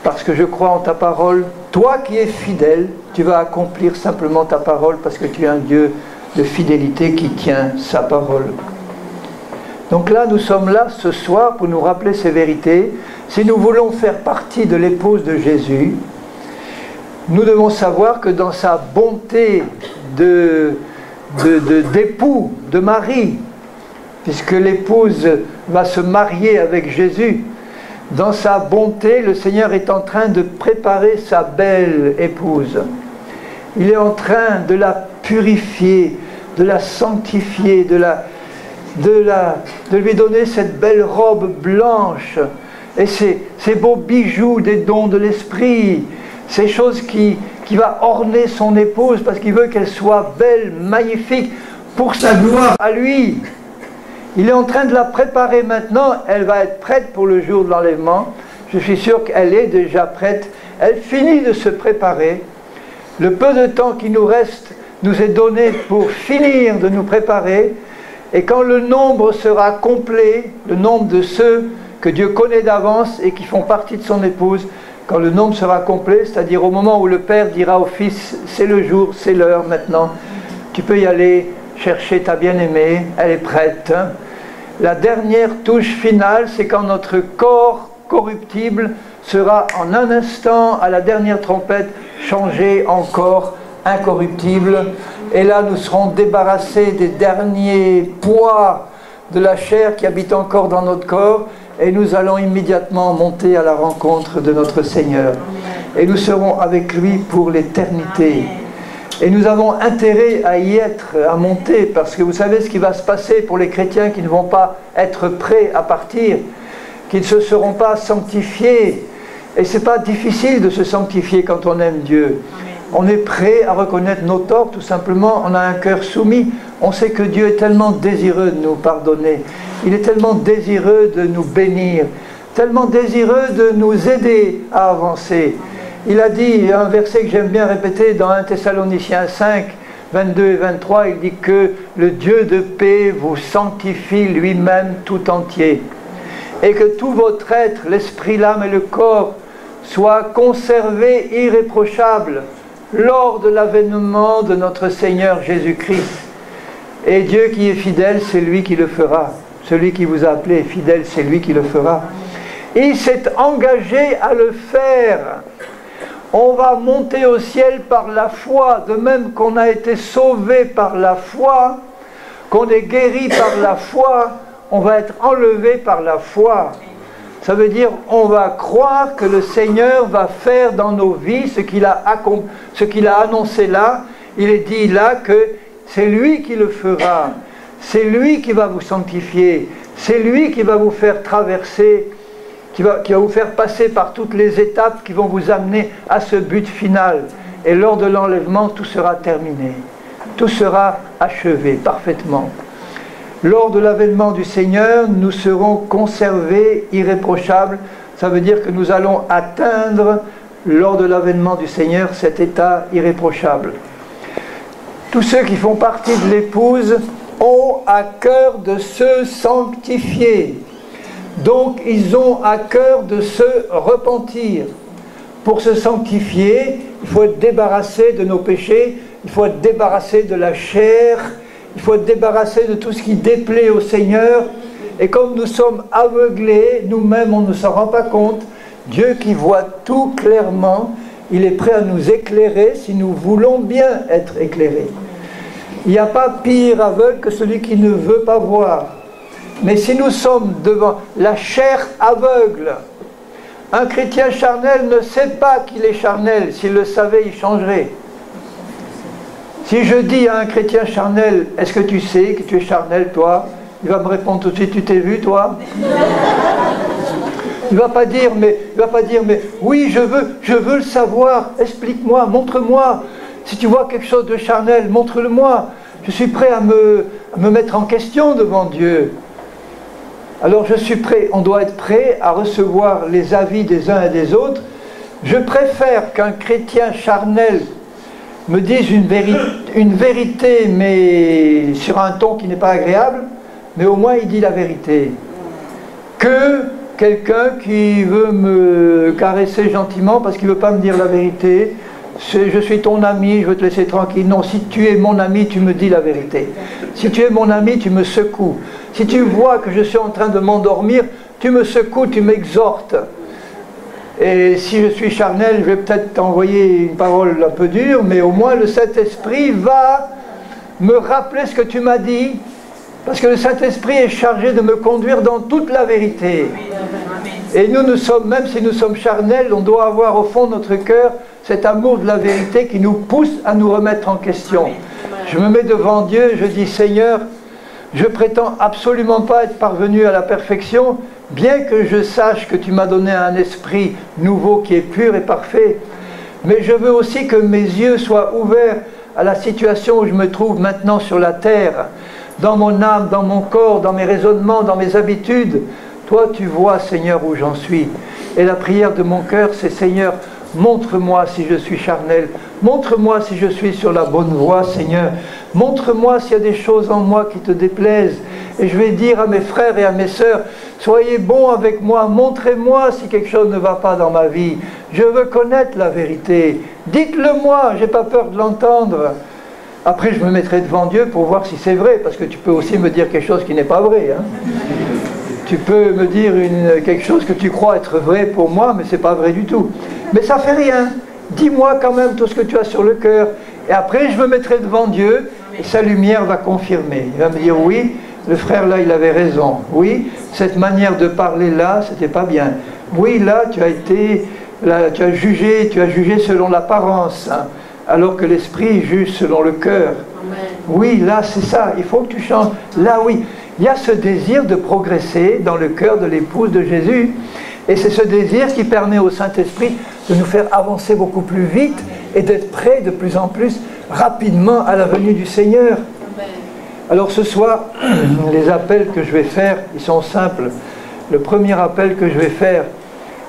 parce que je crois en ta parole, toi qui es fidèle, tu vas accomplir simplement ta parole parce que tu es un Dieu de fidélité qui tient sa parole. Donc là, nous sommes là ce soir pour nous rappeler ces vérités. Si nous voulons faire partie de l'épouse de Jésus, nous devons savoir que dans sa bonté d'époux, de mari, puisque l'épouse va se marier avec Jésus, dans sa bonté, le Seigneur est en train de préparer sa belle épouse. Il est en train de la purifier, de la sanctifier, de lui donner cette belle robe blanche et ces beaux bijoux des dons de l'esprit, ces choses qui va orner son épouse parce qu'il veut qu'elle soit belle, magnifique pour sa gloire à lui. Il est en train de la préparer maintenant, elle va être prête pour le jour de l'enlèvement. Je suis sûr qu'elle est déjà prête. Elle finit de se préparer. Le peu de temps qui nous reste nous est donné pour finir de nous préparer. Et quand le nombre sera complet, le nombre de ceux que Dieu connaît d'avance et qui font partie de son épouse, quand le nombre sera complet, c'est-à-dire au moment où le Père dira au Fils, c'est le jour, c'est l'heure maintenant, tu peux y aller chercher ta bien-aimée, elle est prête. La dernière touche finale, c'est quand notre corps corruptible sera en un instant, à la dernière trompette, changé en corps incorruptible. Et là, nous serons débarrassés des derniers poids de la chair qui habite encore dans notre corps, et nous allons immédiatement monter à la rencontre de notre Seigneur. Et nous serons avec lui pour l'éternité. Et nous avons intérêt à y être, à monter, parce que vous savez ce qui va se passer pour les chrétiens qui ne vont pas être prêts à partir, qui ne se seront pas sanctifiés. Et ce n'est pas difficile de se sanctifier quand on aime Dieu. On est prêt à reconnaître nos torts, tout simplement, on a un cœur soumis. On sait que Dieu est tellement désireux de nous pardonner. Il est tellement désireux de nous bénir, tellement désireux de nous aider à avancer. Il a dit, un verset que j'aime bien répéter dans 1 Thessaloniciens 5, 22 et 23, il dit que le Dieu de paix vous sanctifie lui-même tout entier. Et que tout votre être, l'esprit, l'âme et le corps, soient conservés irréprochables lors de l'avènement de notre Seigneur Jésus-Christ. Et Dieu qui est fidèle, c'est lui qui le fera. Celui qui vous a appelé est fidèle, c'est lui qui le fera. Il s'est engagé à le faire. On va monter au ciel par la foi, de même qu'on a été sauvé par la foi, qu'on est guéri par la foi, on va être enlevé par la foi. Ça veut dire on va croire que le Seigneur va faire dans nos vies ce qu'il a annoncé là. Il est dit là que c'est lui qui le fera. C'est lui qui va vous sanctifier. C'est lui qui va vous faire traverser, qui va vous faire passer par toutes les étapes qui vont vous amener à ce but final. Et lors de l'enlèvement, tout sera terminé. Tout sera achevé parfaitement. Lors de l'avènement du Seigneur, nous serons conservés irréprochables. Ça veut dire que nous allons atteindre, lors de l'avènement du Seigneur, cet état irréprochable. Tous ceux qui font partie de l'épouse ont à cœur de se sanctifier. Donc, ils ont à cœur de se repentir. Pour se sanctifier, il faut être débarrassé de nos péchés, il faut être débarrassé de la chair, il faut être débarrassé de tout ce qui déplaît au Seigneur. Et comme nous sommes aveuglés, nous-mêmes on ne s'en rend pas compte, Dieu qui voit tout clairement, il est prêt à nous éclairer si nous voulons bien être éclairés. Il n'y a pas pire aveugle que celui qui ne veut pas voir. Mais si nous sommes devant la chair aveugle, un chrétien charnel ne sait pas qu'il est charnel. S'il le savait, il changerait. Si je dis à un chrétien charnel, est-ce que tu sais que tu es charnel, toi? Il va me répondre tout de suite, tu t'es vu, toi? Il ne va pas dire, mais oui, je veux le savoir, explique-moi, montre-moi. Si tu vois quelque chose de charnel, montre-le-moi. Je suis prêt à me mettre en question devant Dieu. Alors je suis prêt, on doit être prêt à recevoir les avis des uns et des autres. Je préfère qu'un chrétien charnel me dise une vérité, mais sur un ton qui n'est pas agréable, mais au moins il dit la vérité, que quelqu'un qui veut me caresser gentiment parce qu'il ne veut pas me dire la vérité. Je suis ton ami, je veux te laisser tranquille. Non, si tu es mon ami, tu me dis la vérité. Si tu es mon ami, tu me secoues. Si tu vois que je suis en train de m'endormir, tu me secoues, tu m'exhortes. Et si je suis charnel, je vais peut-être t'envoyer une parole un peu dure, mais au moins le Saint-Esprit va me rappeler ce que tu m'as dit, parce que le Saint-Esprit est chargé de me conduire dans toute la vérité. Et nous sommes, même si nous sommes charnels, on doit avoir au fond de notre cœur cet amour de la vérité qui nous pousse à nous remettre en question. Je me mets devant Dieu, je dis, Seigneur, je prétends absolument pas être parvenu à la perfection, bien que je sache que tu m'as donné un esprit nouveau qui est pur et parfait. Mais je veux aussi que mes yeux soient ouverts à la situation où je me trouve maintenant sur la terre, dans mon âme, dans mon corps, dans mes raisonnements, dans mes habitudes. Toi, tu vois, Seigneur, où j'en suis. Et la prière de mon cœur, c'est, Seigneur, montre-moi si je suis charnel. Montre-moi si je suis sur la bonne voie, Seigneur. Montre-moi s'il y a des choses en moi qui te déplaisent. Et je vais dire à mes frères et à mes sœurs, soyez bons avec moi, montrez-moi si quelque chose ne va pas dans ma vie. Je veux connaître la vérité. Dites-le moi, j'ai pas peur de l'entendre. Après, je me mettrai devant Dieu pour voir si c'est vrai, parce que tu peux aussi me dire quelque chose qui n'est pas vrai. Hein. Tu peux me dire quelque chose que tu crois être vrai pour moi, mais c'est pas vrai du tout. Mais ça fait rien. Dis-moi quand même tout ce que tu as sur le cœur. Et après, je me mettrai devant Dieu, et sa lumière va confirmer. Il va me dire, oui, le frère là, il avait raison. Oui, cette manière de parler là, c'était pas bien. Oui, là, tu as jugé selon l'apparence, hein, alors que l'esprit juge selon le cœur. Oui, là, c'est ça, il faut que tu changes. Là, oui, il y a ce désir de progresser dans le cœur de l'épouse de Jésus. Et c'est ce désir qui permet au Saint-Esprit de nous faire avancer beaucoup plus vite et d'être prêts de plus en plus rapidement à la venue du Seigneur. Alors ce soir, les appels que je vais faire, ils sont simples. Le premier appel que je vais faire,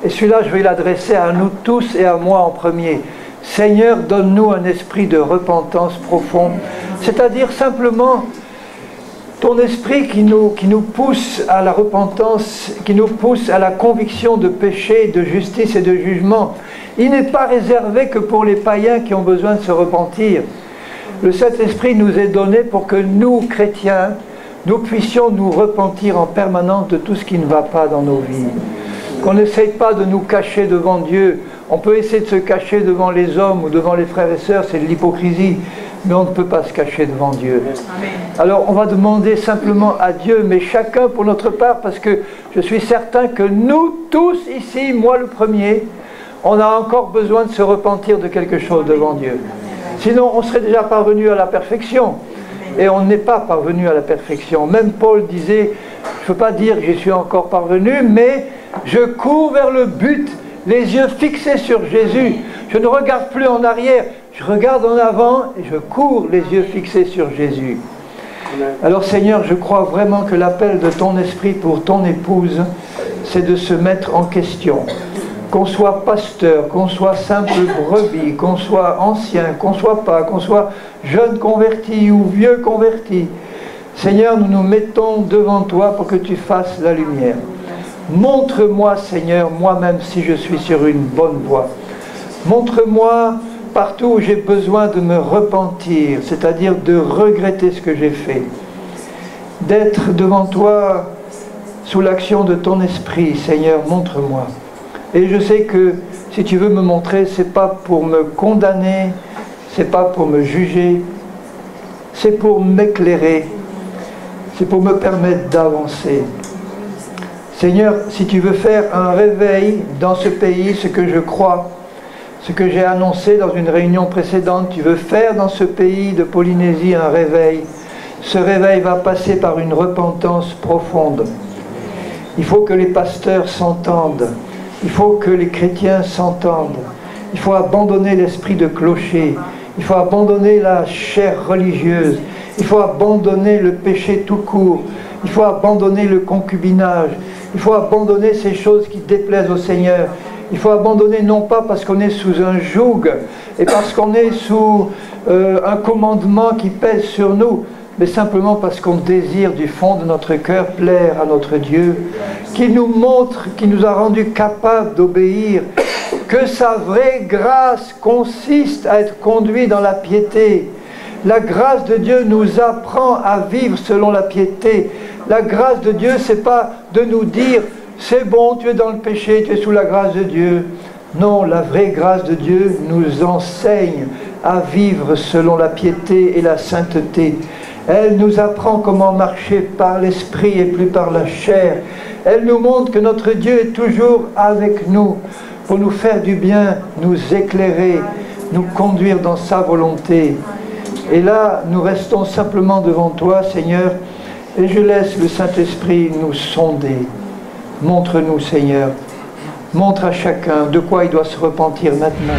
et celui-là je vais l'adresser à nous tous et à moi en premier. Seigneur, donne-nous un esprit de repentance profond, c'est-à-dire simplement ton esprit qui nous pousse à la repentance, qui nous pousse à la conviction de péché, de justice et de jugement. Il n'est pas réservé que pour les païens qui ont besoin de se repentir. Le Saint-Esprit nous est donné pour que nous, chrétiens, nous puissions nous repentir en permanence de tout ce qui ne va pas dans nos vies. Qu'on n'essaye pas de nous cacher devant Dieu. On peut essayer de se cacher devant les hommes ou devant les frères et sœurs, c'est de l'hypocrisie. Mais on ne peut pas se cacher devant Dieu. Alors on va demander simplement à Dieu, mais chacun pour notre part, parce que je suis certain que nous tous ici, moi le premier, on a encore besoin de se repentir de quelque chose devant Dieu. Sinon on serait déjà parvenu à la perfection. Et on n'est pas parvenu à la perfection. Même Paul disait, je ne peux pas dire que j'y suis encore parvenu, mais je cours vers le but, les yeux fixés sur Jésus. Je ne regarde plus en arrière. Je regarde en avant et je cours les yeux fixés sur Jésus. Alors Seigneur, je crois vraiment que l'appel de ton esprit pour ton épouse, c'est de se mettre en question. Qu'on soit pasteur, qu'on soit simple brebis, qu'on soit ancien, qu'on soit pas, qu'on soit jeune converti ou vieux converti. Seigneur, nous nous mettons devant toi pour que tu fasses la lumière. Montre-moi, Seigneur, moi-même si je suis sur une bonne voie. Montre-moi partout où j'ai besoin de me repentir, c'est-à-dire de regretter ce que j'ai fait. D'être devant toi sous l'action de ton esprit, Seigneur, montre-moi. Et je sais que si tu veux me montrer, c'est pas pour me condamner, c'est pas pour me juger, c'est pour m'éclairer, c'est pour me permettre d'avancer. Seigneur, si tu veux faire un réveil dans ce pays, ce que je crois, ce que j'ai annoncé dans une réunion précédente, tu veux faire dans ce pays de Polynésie un réveil. Ce réveil va passer par une repentance profonde. Il faut que les pasteurs s'entendent. Il faut que les chrétiens s'entendent. Il faut abandonner l'esprit de clocher. Il faut abandonner la chair religieuse. Il faut abandonner le péché tout court. Il faut abandonner le concubinage. Il faut abandonner ces choses qui déplaisent au Seigneur. Il faut abandonner non pas parce qu'on est sous un joug et parce qu'on est sous un commandement qui pèse sur nous, mais simplement parce qu'on désire du fond de notre cœur plaire à notre Dieu, qui nous montre, qui nous a rendus capables d'obéir, que sa vraie grâce consiste à être conduit dans la piété. La grâce de Dieu nous apprend à vivre selon la piété. La grâce de Dieu, c'est pas de nous dire « c'est bon, tu es dans le péché, tu es sous la grâce de Dieu ». Non, la vraie grâce de Dieu nous enseigne à vivre selon la piété et la sainteté. Elle nous apprend comment marcher par l'esprit et plus par la chair. Elle nous montre que notre Dieu est toujours avec nous pour nous faire du bien, nous éclairer, nous conduire dans sa volonté. Et là, nous restons simplement devant toi, Seigneur, et je laisse le Saint-Esprit nous sonder. Montre-nous, Seigneur. Montre à chacun de quoi il doit se repentir maintenant.